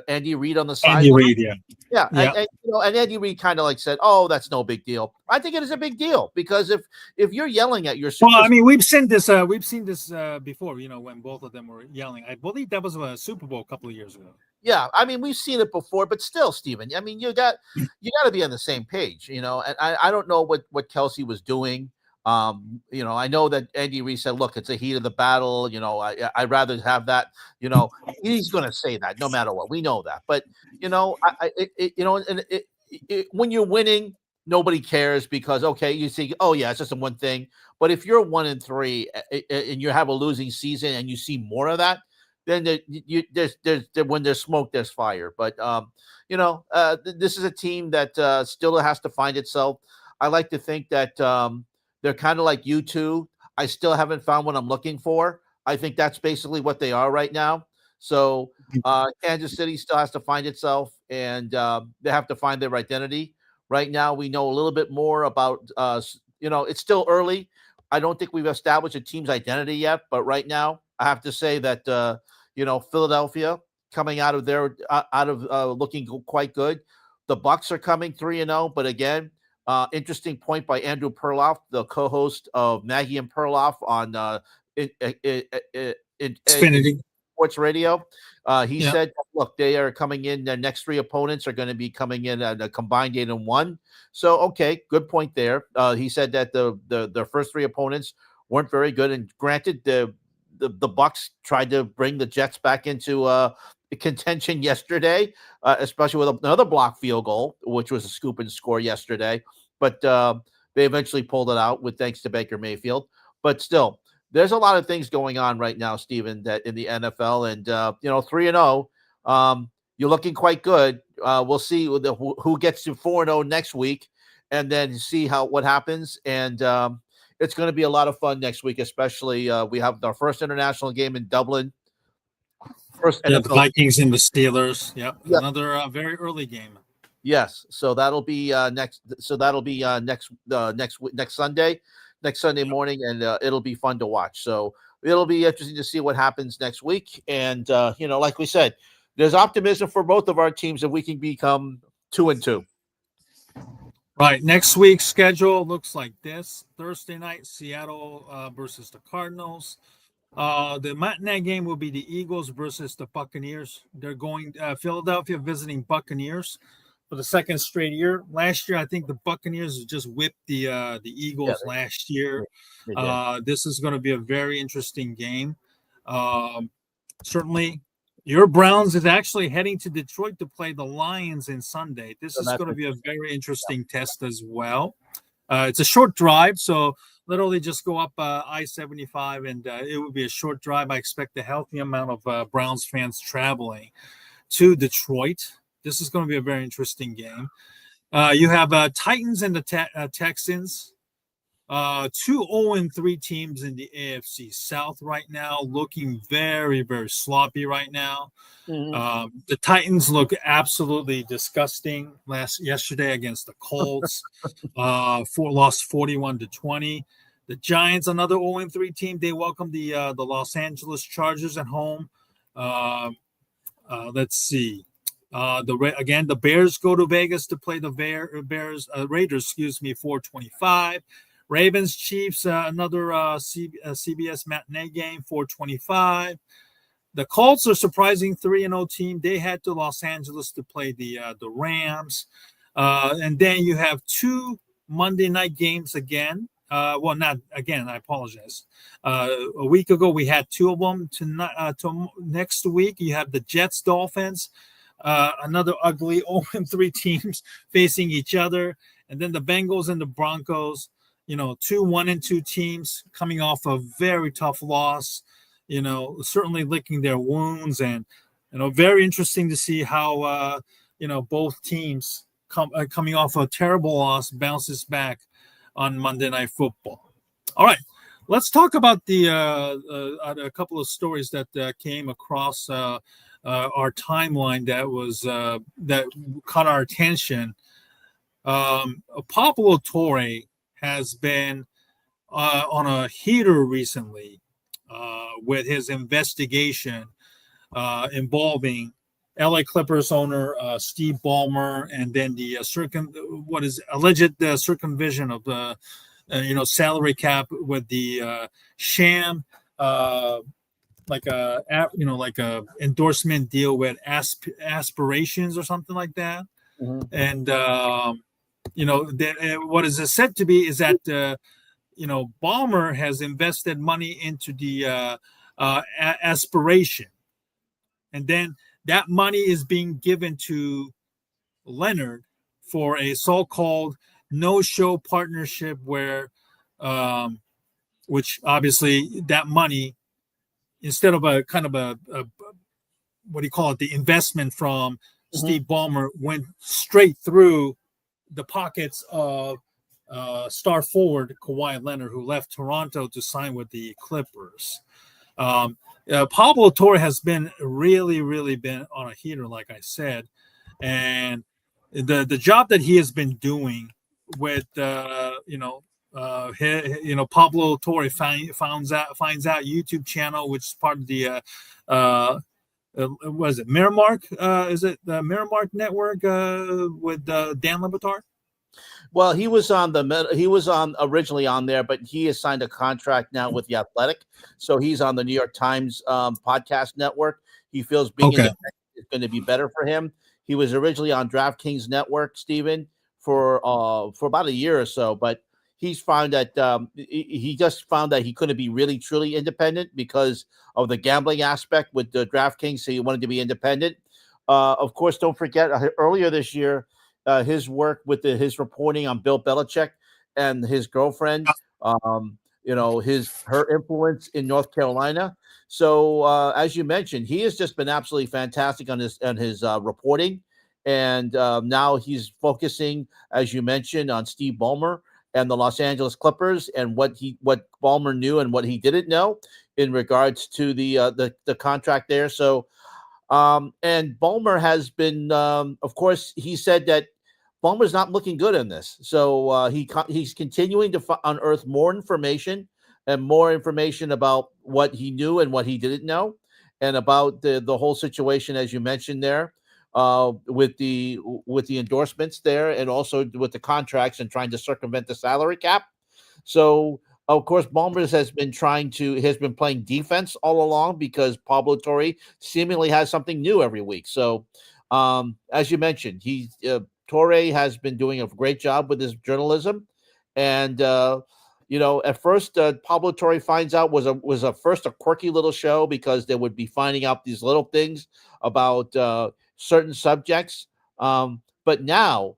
Andy Reid, on the sideline. Andy Reid, yeah. And Andy Reid kind of like said, "Oh, that's no big deal." I think it is a big deal because if you're yelling at your well, I mean, we've seen this before. When both of them were yelling. I believe that was a Super Bowl a couple of years ago. Yeah, I mean, we've seen it before, but still, Steven, I mean, you got to be on the same page, and I don't know what Kelce was doing. I know that Andy Reid said, "Look, it's a heat of the battle." I'd rather have that. He's going to say that no matter what. We know that, but when you're winning, nobody cares because you see, oh yeah, it's just one thing. But if you're 1-3 and you have a losing season and you see more of that, then there's when there's smoke, there's fire. But this is a team that still has to find itself. I like to think that they're kind of like you two. I still haven't found what I'm looking for. I think that's basically what they are right now. So Kansas City still has to find itself, and they have to find their identity. Right now, we know a little bit more about. It's still early. I don't think we've established a team's identity yet. But right now, I have to say that Philadelphia coming out of looking quite good. The Bucs are coming 3-0, but again, interesting point by Andrew Perloff, the co-host of Nagy and Perloff on Xfinity Sports Radio. He said, "Look, they are coming in. Their next three opponents are going to be coming in at a combined 8-1." So, okay, good point there. He said that the first three opponents weren't very good, and granted, the Bucs tried to bring the Jets back into contention yesterday, especially with another block field goal, which was a scoop and score yesterday. But they eventually pulled it out with thanks to Baker Mayfield. But still, there's a lot of things going on right now, Steven, that in the NFL, and 3-0, you're looking quite good. We'll see who gets to 4-0 next week, and then see what happens. And it's going to be a lot of fun next week, especially we have our first international game in Dublin. The Vikings and the Steelers. Yep. Another very early game. Yes. So that'll be next. So that'll be next Sunday, next Sunday morning, and it'll be fun to watch. So it'll be interesting to see what happens next week. And like we said, there's optimism for both of our teams that we can become 2-2. Right. Next week's schedule looks like this: Thursday night, Seattle versus the Cardinals. The matinee game will be the Eagles versus the Buccaneers. They're going Philadelphia visiting Buccaneers for the second straight year. Last year, I think the Buccaneers just whipped the Eagles last year. This is going to be a very interesting game. Certainly, your Browns is actually heading to Detroit to play the Lions on Sunday. This is going to be a very interesting test as well. It's a short drive, so literally just go up I-75, and it would be a short drive. I expect a healthy amount of Browns fans traveling to Detroit. This is going to be a very interesting game. You have Titans and the Texans. 2 0-3 teams in the AFC South right now, looking very, very sloppy right now. The Titans look absolutely disgusting yesterday against the Colts. Lost 41-20. The Giants, another 0-3 team, they welcome the Los Angeles Chargers at home. Let's see. The Bears go to Vegas to play the Raiders, 425. Ravens, Chiefs, another CBS matinee game, 425. The Colts are surprising 3-0 team. They head to Los Angeles to play the Rams. And then you have 2 Monday night games again. Well, not again, I apologize. A week ago, we had 2 of them. To next week, you have the Jets, Dolphins, another ugly 0-3 teams facing each other. And then the Bengals and the Broncos, 2 1-2 teams coming off a very tough loss, certainly licking their wounds. And, very interesting to see how, both teams coming off a terrible loss bounces back on Monday Night Football. All right, let's talk about a couple of stories that came across our timeline that caught our attention. Pablo Torre has been on a heater recently with his investigation involving LA Clippers owner Steve Ballmer, and then the alleged circumvision of the salary cap with the sham like a endorsement deal with aspirations or something like that. And what is said to be is that Ballmer has invested money into the aspiration, and then that money is being given to Leonard for a so-called no-show partnership where, which obviously that money, instead of a kind of a what do you call it, the investment from Steve Ballmer, went straight through the pockets of star forward Kawhi Leonard, who left Toronto to sign with the Clippers. Pablo Torre has been really been on a heater, like I said, and the job that he has been doing with Pablo Torre finds out YouTube channel, which is part of the what is it, Miramark? Is it the Miramark Network with Dan Le Batard? Well, he was originally on there, but he has signed a contract now with The Athletic, so he's on the New York Times podcast network. He feels being independent is going to be better for him. He was originally on DraftKings Network, Stephen, for about a year or so, but he's found that he just found that he couldn't be really truly independent because of the gambling aspect with the DraftKings. So he wanted to be independent. Of course, don't forget earlier this year, his work with his reporting on Bill Belichick and his girlfriend, her influence in North Carolina. So as you mentioned, he has just been absolutely fantastic on his reporting, and now he's focusing, as you mentioned, on Steve Ballmer and the Los Angeles Clippers, and what Ballmer knew and what he didn't know in regards to the contract there. So. And Ballmer has been, of course, he said that Ballmer's not looking good in this. So he's continuing to unearth more information about what he knew and what he didn't know, and about the whole situation, as you mentioned there, with the endorsements there, and also with the contracts and trying to circumvent the salary cap. So. Of course, Ballmer has been playing defense all along, because Pablo Torre seemingly has something new every week. So, as you mentioned, Torre has been doing a great job with his journalism, and at first, Pablo Torre finds out was a quirky little show, because they would be finding out these little things about certain subjects, but now,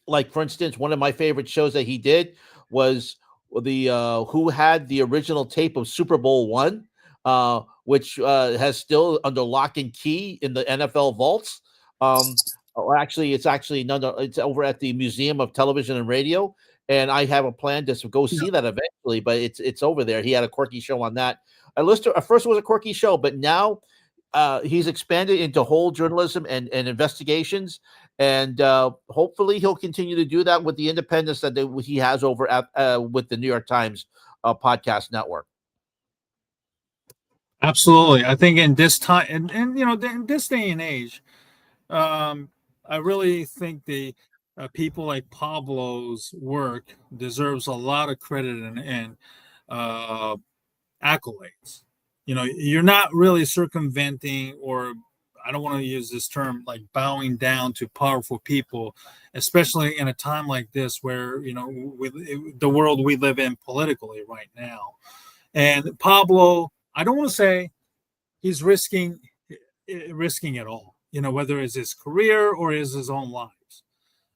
like for instance, one of my favorite shows that he did was who had the original tape of Super Bowl one, which has still under lock and key in the NFL vaults. Actually, it's over at the Museum of Television and Radio, and I have a plan to go see that eventually. But it's over there. He had a quirky show on that. I listened. At first, it was a quirky show, but now he's expanded into whole journalism and investigations, and hopefully he'll continue to do that with the independence that he has over at with the New York Times podcast network. Absolutely. I think in this time, and in this day and age, I really think the people like Pablo's work deserves a lot of credit and accolades. You're not really circumventing, or I don't want to use this term, like bowing down to powerful people, especially in a time like this where, the world we live in politically right now. And Pablo, I don't want to say he's risking it all, whether it's his career or is his own lives.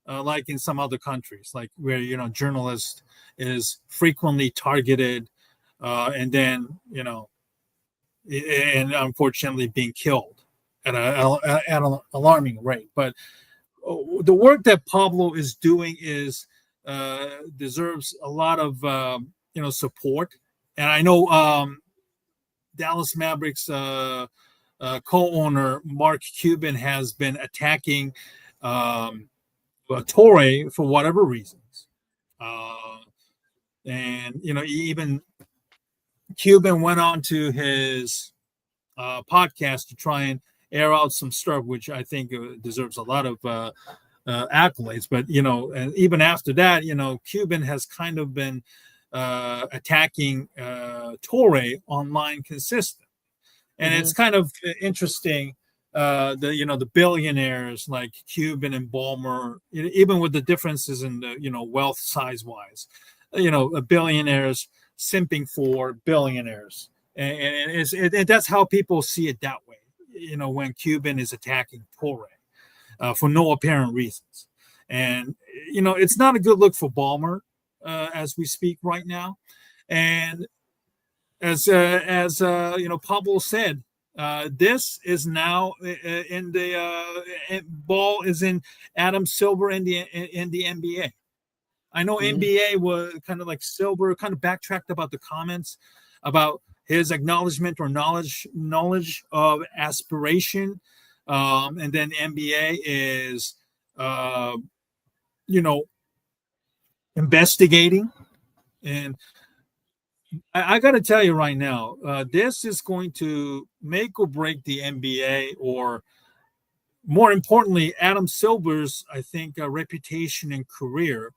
Like in some other countries, like where, journalist is frequently targeted, and then, and unfortunately being killed at an alarming rate. But the work that Pablo is doing deserves a lot of support. And I know Dallas Mavericks co-owner Mark Cuban has been attacking Torre for whatever reasons, and even Cuban went on to his podcast to try and air out some stuff, which I think deserves a lot of accolades. But and even after that, Cuban has kind of been attacking Torre online consistently, and it's kind of interesting. The billionaires like Cuban and Ballmer, even with the differences in the wealth size wise, billionaires simping for billionaires, and that's how people see it that way. When Cuban is attacking Torre for no apparent reasons, and it's not a good look for Ballmer as we speak right now, and as Pablo said. This is now in the ball is in Adam Silver in the NBA. I know NBA was kind of like Silver kind of backtracked about the comments about his acknowledgement or knowledge of aspiration, and then the NBA is investigating. And I got to tell you right now, this is going to make or break the NBA, or more importantly, Adam Silver's, I think, reputation and career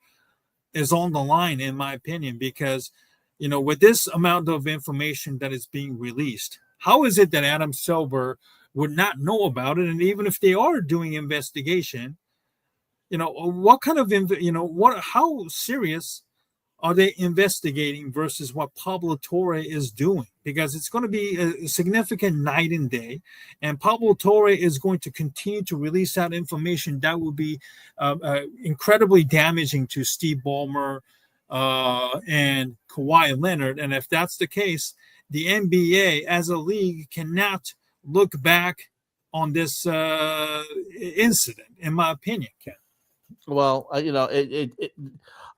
is on the line, in my opinion, because, with this amount of information that is being released, how is it that Adam Silver would not know about it? And even if they are doing investigation, what kind of, how serious are they investigating versus what Pablo Torre is doing? Because it's going to be a significant night and day, and Pablo Torre is going to continue to release that information that will be incredibly damaging to Steve Ballmer and Kawhi Leonard. And if that's the case, the NBA as a league cannot look back on this incident, in my opinion, Ken. Well,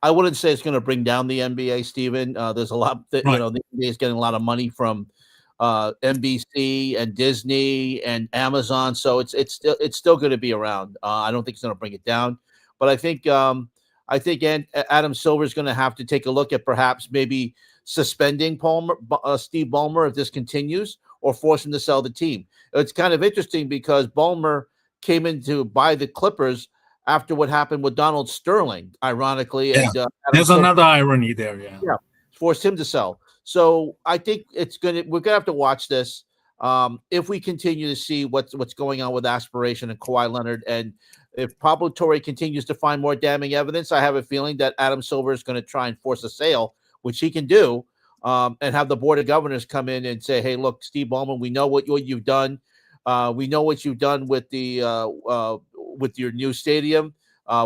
I wouldn't say it's going to bring down the NBA, Steven. There's a lot that the NBA is getting a lot of money from NBC and Disney and Amazon, so it's still going to be around. I don't think it's going to bring it down, but I think Adam Silver is going to have to take a look at perhaps maybe suspending Steve Ballmer if this continues, or force him to sell the team. It's kind of interesting because Ballmer came in to buy the Clippers after what happened with Donald Sterling, ironically. Yeah. And there's another irony there, yeah. Forced him to sell. So I think we're gonna have to watch this. If we continue to see what's going on with aspiration and Kawhi Leonard, and if Pablo Torre continues to find more damning evidence, I have a feeling that Adam Silver is going to try and force a sale, which he can do, and have the board of governors come in and say, "Hey, look, Steve Ballmer, we know what you've done. We know what you've done with with your new stadium,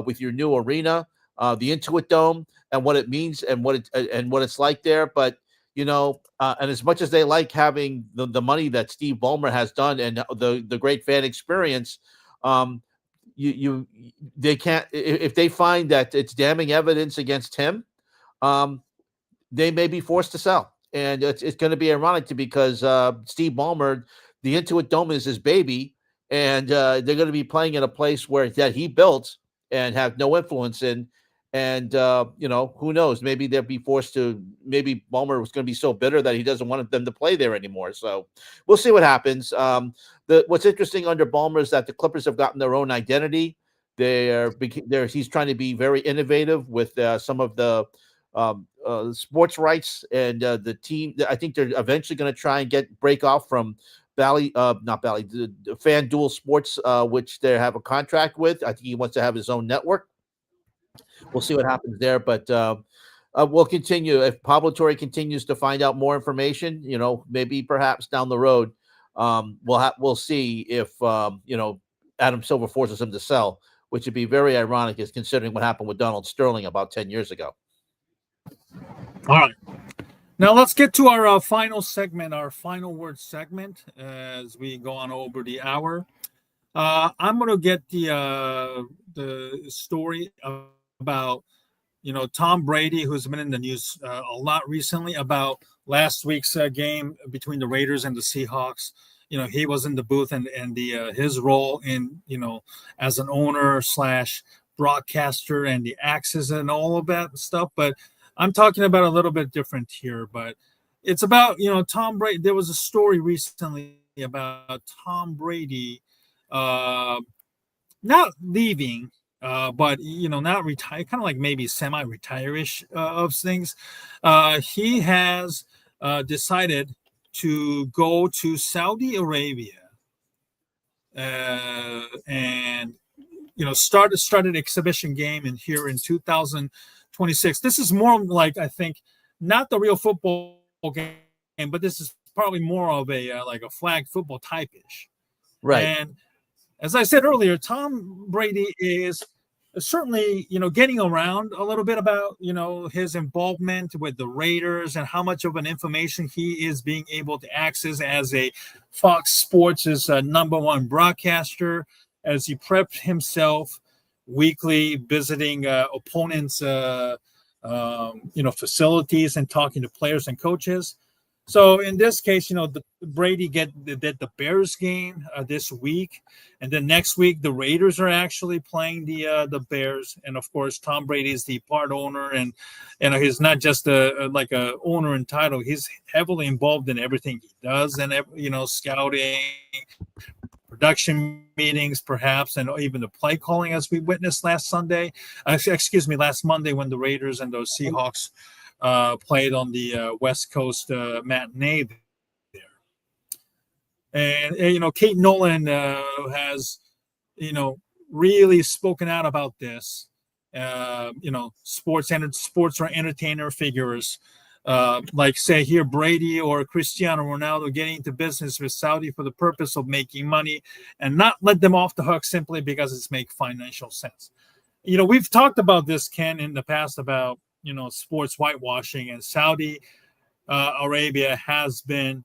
with your new arena, the Intuit Dome, and what it means and what it's like there. But and as much as they like having the money that Steve Ballmer has done and the great fan experience, they can't, if they find that it's damning evidence against him, they may be forced to sell. And it's going to be ironic because Steve Ballmer, the Intuit Dome is his baby, and they're going to be playing in a place that he built and have no influence in. And who knows? Maybe they'll be forced to. Maybe Ballmer was going to be so bitter that he doesn't want them to play there anymore. So we'll see what happens. What's interesting under Ballmer is that the Clippers have gotten their own identity. He's trying to be very innovative with some of the sports rights and the team. I think they're eventually going to try and break off from the FanDuel Sports, which they have a contract with. I think he wants to have his own network. We'll see what happens there, but we'll continue. If Pablo Torre continues to find out more information, maybe perhaps down the road, we'll see if Adam Silver forces him to sell, which would be very ironic, is considering what happened with Donald Sterling about 10 years ago. All right. Now let's get to our final segment, our final word segment, as we go on over the hour. I'm going to get the story about Tom Brady, who's been in the news a lot recently about last week's game between the Raiders and the Seahawks. He was in the booth and his role in as an owner / broadcaster and the axes and all of that stuff. But I'm talking about a little bit different here. But it's about Tom Brady. There was a story recently about Tom Brady not leaving. But not retire, kind of like maybe semi-retire-ish of things. He has decided to go to Saudi Arabia and start an exhibition game here in 2026. This is more like, I think, not the real football game, but this is probably more of a like a flag football type-ish. Right. And as I said earlier, Tom Brady is certainly, getting around a little bit about, his involvement with the Raiders and how much of an information he is being able to access as a Fox Sports' #1 broadcaster, as he prepped himself weekly, visiting opponents' facilities and talking to players and coaches. So in this case, Brady did the Bears game this week, and then next week the Raiders are actually playing the Bears, and of course Tom Brady is the part owner, and he's not just a owner and title. He's heavily involved in everything he does, and scouting, production meetings, perhaps, and even the play calling, as we witnessed last Monday when the Raiders and those Seahawks played on the West Coast matinee there. And Kate Nolan has really spoken out about this. Sports or entertainer figures like, say here, Brady or Cristiano Ronaldo getting into business with Saudi for the purpose of making money and not let them off the hook simply because it's make financial sense. We've talked about this, Ken, in the past about sports whitewashing, and Saudi Arabia has been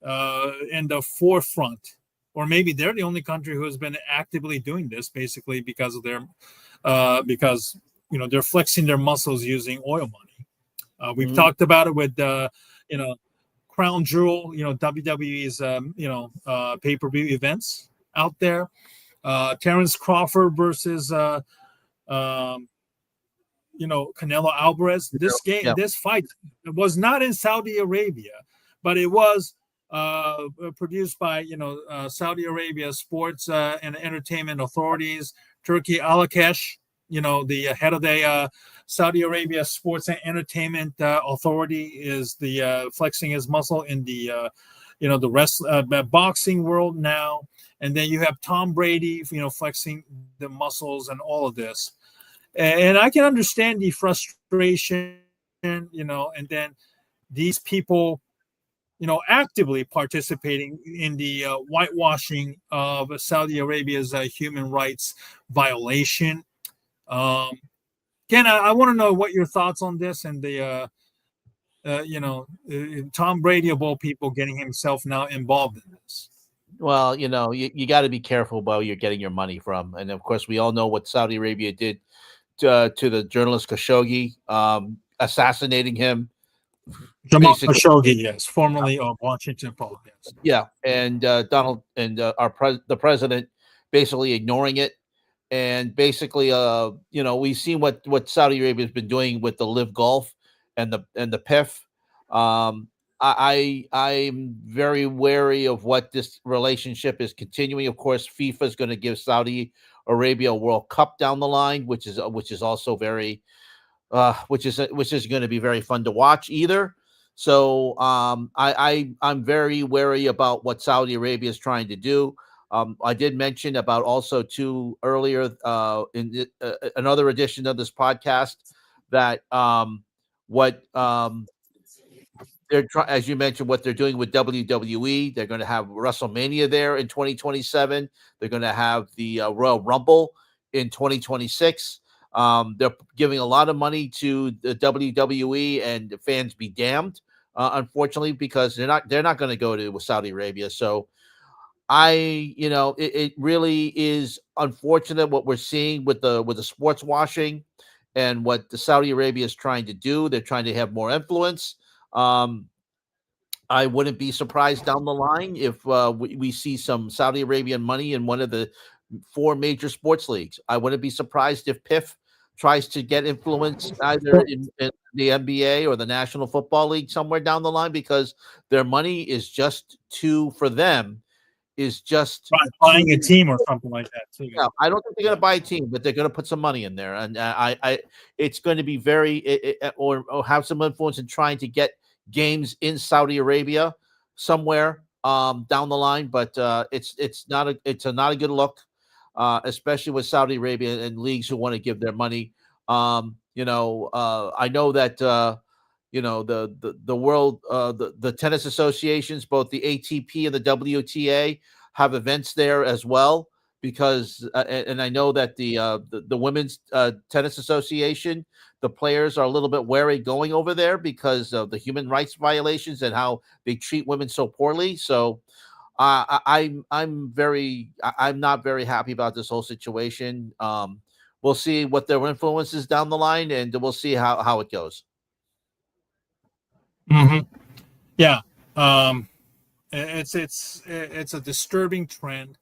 in the forefront, or maybe they're the only country who has been actively doing this, basically because of their they're flexing their muscles using oil money. We've talked about it with Crown Jewel, WWE's pay-per-view events out there. Terrence Crawford versus Canelo Alvarez. This fight was not in Saudi Arabia, but it was produced by Saudi Arabia Sports and Entertainment Authorities. Turki Alakash, the head of the Saudi Arabia Sports and Entertainment Authority, is the flexing his muscle in the the boxing world now. And then you have Tom Brady, flexing the muscles and all of this. And I can understand the frustration, and then these people, actively participating in the whitewashing of Saudi Arabia's human rights violation. Ken, I want to know what your thoughts on this and the Tom Brady of all people getting himself now involved in this. Well, you got to be careful about where you're getting your money from, and of course, we all know what Saudi Arabia did to the journalist Khashoggi, assassinating him. Jamal Basically, Khashoggi, yes, formerly of Washington Post. Yes. yeah, and Donald and the president basically ignoring it, and basically, we've seen what Saudi Arabia has been doing with the Live Golf and the PIF. Um, I'm very wary of what this relationship is continuing. Of course, FIFA is going to give Saudi Arabia a World Cup down the line, which is also very which is going to be very fun to watch either. So I'm very wary about what Saudi Arabia is trying to do. I did mention about also too earlier in another edition of this podcast that what they're trying, as you mentioned, what they're doing with WWE. They're going to have WrestleMania there in 2027. They're going to have the Royal Rumble in 2026. They're giving a lot of money to the WWE, and the fans be damned, unfortunately, because they're not going to go to Saudi Arabia. So it really is unfortunate what we're seeing with the sports washing and what the Saudi Arabia is trying to do. They're trying to have more influence. I wouldn't be surprised down the line if we see some Saudi Arabian money in one of the 4 major sports leagues. I wouldn't be surprised if PIF tries to get influence either in the NBA or the National Football League somewhere down the line, because their money is just for them is just buying a team or something like that too. Yeah, I don't think they're going to buy a team, but they're going to put some money in there, and it's going to be very or have some influence in trying to get games in Saudi Arabia somewhere down the line. But it's not a good look, especially with Saudi Arabia and leagues who want to give their money. I know that the world the tennis associations, both the ATP and the WTA, have events there as well, because and I know that the women's tennis association, the players are a little bit wary going over there because of the human rights violations and how they treat women so poorly. So I'm not very happy about this whole situation. We'll see what their influence is down the line, and we'll see how it goes. Mm-hmm. Yeah, it's a disturbing trend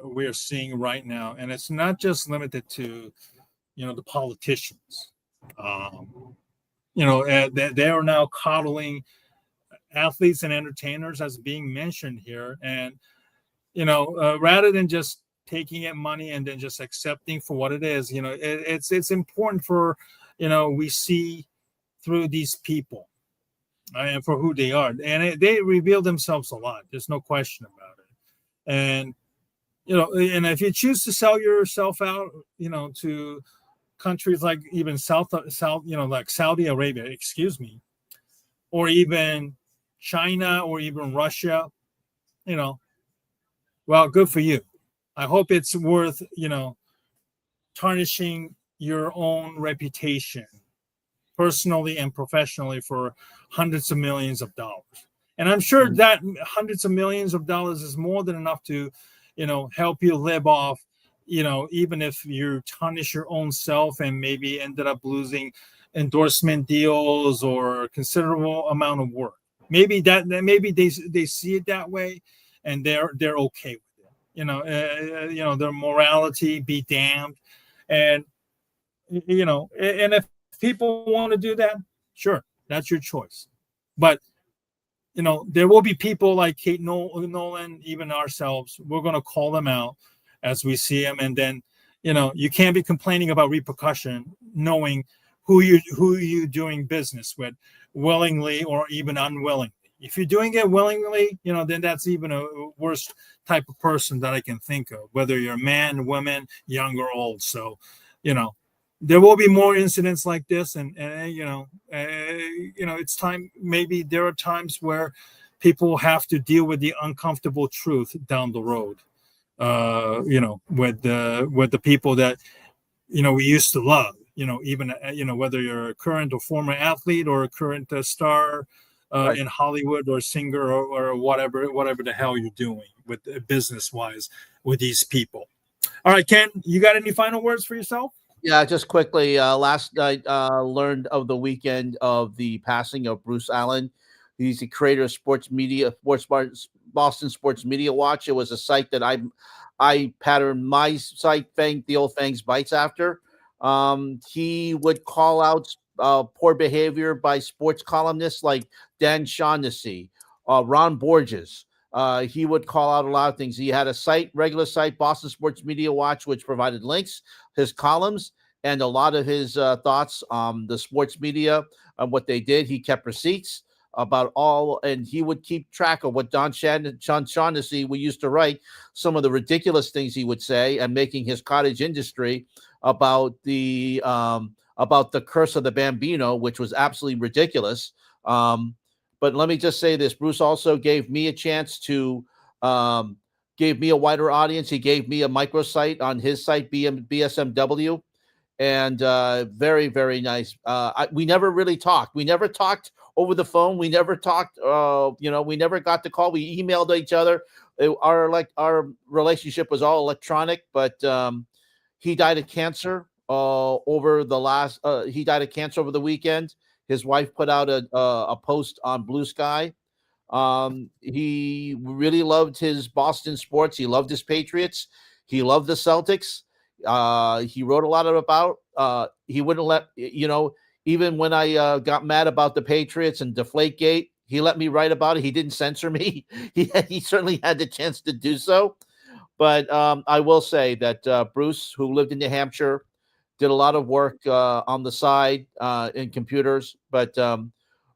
we're seeing right now, and it's not just limited to the politicians. They are now coddling athletes and entertainers, as being mentioned here, and rather than just taking it money and then just accepting for what it is, it's important for we see through these people and for who they are, and they reveal themselves a lot. There's no question about it. And and if you choose to sell yourself out, to countries like even south, like Saudi Arabia, or even China, or even Russia, well, good for you. I hope it's worth tarnishing your own reputation, personally and professionally, for hundreds of millions of dollars. And I'm sure that hundreds of millions of dollars is more than enough to, help you live off, even if you tarnish your own self and maybe ended up losing endorsement deals or considerable amount of work. Maybe they see it that way, and they're okay with it. Their morality be damned. And, and if people want to do that, sure, that's your choice. But there will be people like Kate Nolan, even ourselves. We're going to call them out as we see them, and then you can't be complaining about repercussion, knowing who you doing business with, willingly or even unwillingly. If you're doing it willingly, then that's even a worse type of person that I can think of, whether you're a man, woman, young or old. So, there will be more incidents like this, and it's time. Maybe there are times where people have to deal with the uncomfortable truth down the road. With the people that we used to love. Even whether you're a current or former athlete or a current star Right. in Hollywood or singer or whatever the hell you're doing with business wise with these people. All right, Ken, you got any final words for yourself? Yeah, just quickly. Last night, learned of the weekend of the passing of Bruce Allen. He's the creator of Boston Sports Media Watch. It was a site that I patterned my site, the old Fangs Bites after. He would call out poor behavior by sports columnists like Dan Shaughnessy, Ron Borges. He would call out a lot of things. He had a regular site, Boston Sports Media Watch, which provided links, his columns, and a lot of his thoughts on the sports media and what they did. He kept receipts about all, and he would keep track of what John Shaughnessy we used to write, some of the ridiculous things he would say, and making his cottage industry about the curse of the Bambino, which was absolutely ridiculous. But let me just say this: Bruce also gave me a chance to gave me a wider audience. He gave me a microsite on his site, BSMW, and very, very nice. We never really talked. We never talked over the phone. We never talked. We never got the call. We emailed each other. Our relationship was all electronic. But he died of cancer over the He died of cancer over the weekend. His wife put out a post on Blue Sky. He really loved his Boston sports. He loved his Patriots. He loved the Celtics. He wrote a lot about. He wouldn't let even when I got mad about the Patriots and Deflategate, he let me write about it. He didn't censor me. He certainly had the chance to do so. But I will say that Bruce, who lived in New Hampshire, did a lot of work on the side in computers, but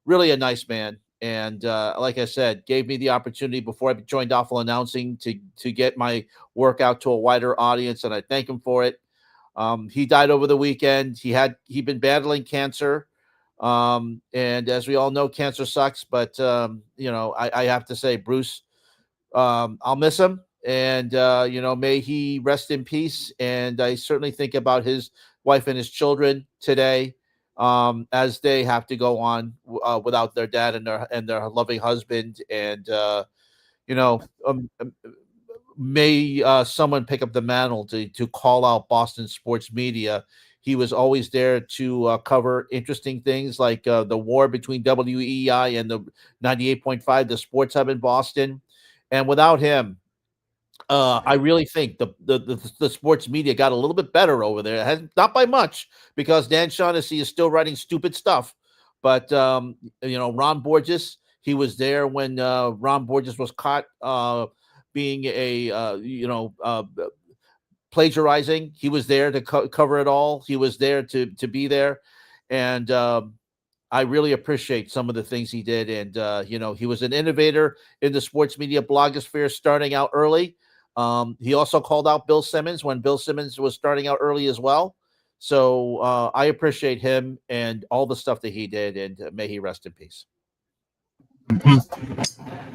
really a nice man. And like I said, gave me the opportunity before I joined Awful Announcing to get my work out to a wider audience, and I thank him for it. He died over the weekend. He'd been battling cancer, and as we all know, cancer sucks. But I have to say, Bruce, I'll miss him, and may he rest in peace. And I certainly think about his wife and his children today, as they have to go on without their dad and their loving husband. And may someone pick up the mantle to call out Boston sports media. He was always there to cover interesting things like the war between WEI and the 98.5, the Sports Hub in Boston. And without him, I really think the sports media got a little bit better over there. Not by much, because Dan Shaughnessy is still writing stupid stuff. But Ron Borges, he was there when Ron Borges was caught being plagiarizing. He was there to cover it all. He was there to be there, and I really appreciate some of the things he did. And he was an innovator in the sports media blogosphere, starting out early. He also called out Bill Simmons when Bill Simmons was starting out early as well. So I appreciate him and all the stuff that he did, and may he rest in peace.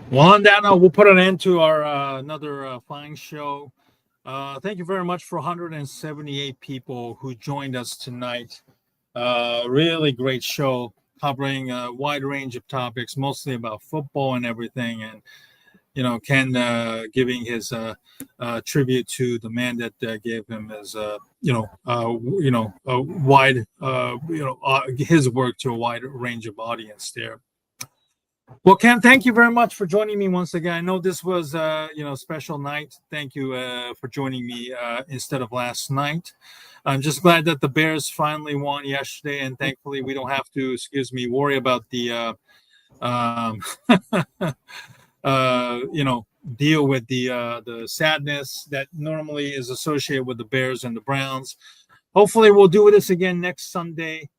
Well, on that note, we'll put an end to our another fine show. Thank you very much for 178 people who joined us tonight. Really great show, covering a wide range of topics, mostly about football and everything. And Ken giving his tribute to the man that gave him his a wide his work to a wide range of audience there. Well, Ken, thank you very much for joining me once again. I know this was special night. Thank you for joining me instead of last night. I'm just glad that the Bears finally won yesterday, and thankfully we don't have to, worry about the deal with the sadness that normally is associated with the Bears and the Browns. Hopefully we'll do this again next Sunday.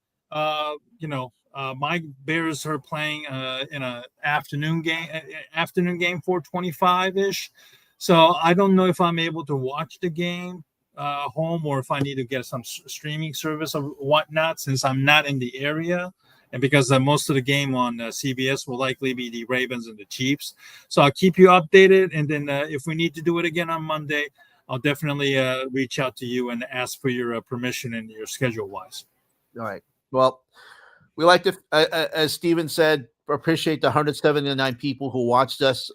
My Bears are playing in an afternoon game 4:25-ish. So I don't know if I'm able to watch the game home, or if I need to get some streaming service or whatnot, since I'm not in the area. And because most of the game on CBS will likely be the Ravens and the Chiefs. So I'll keep you updated. And then if we need to do it again on Monday, I'll definitely reach out to you and ask for your permission and your schedule wise. All right. Well, we like to, as Steven said, appreciate the 179 people who watched us,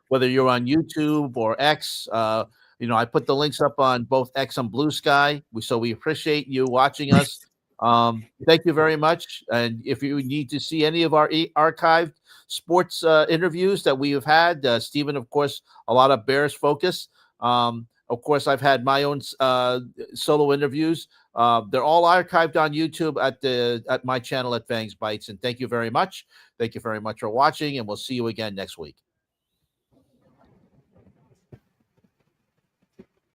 whether you're on YouTube or X. I put the links up on both X and Blue Sky. So we appreciate you watching us. Thank you very much. And if you need to see any of our archived sports interviews that we have had, Steven, of course, a lot of Bears focus. Of course, I've had my own solo interviews. They're all archived on YouTube at my channel at Fangs Bites. And thank you very much. Thank you very much for watching, and we'll see you again next week.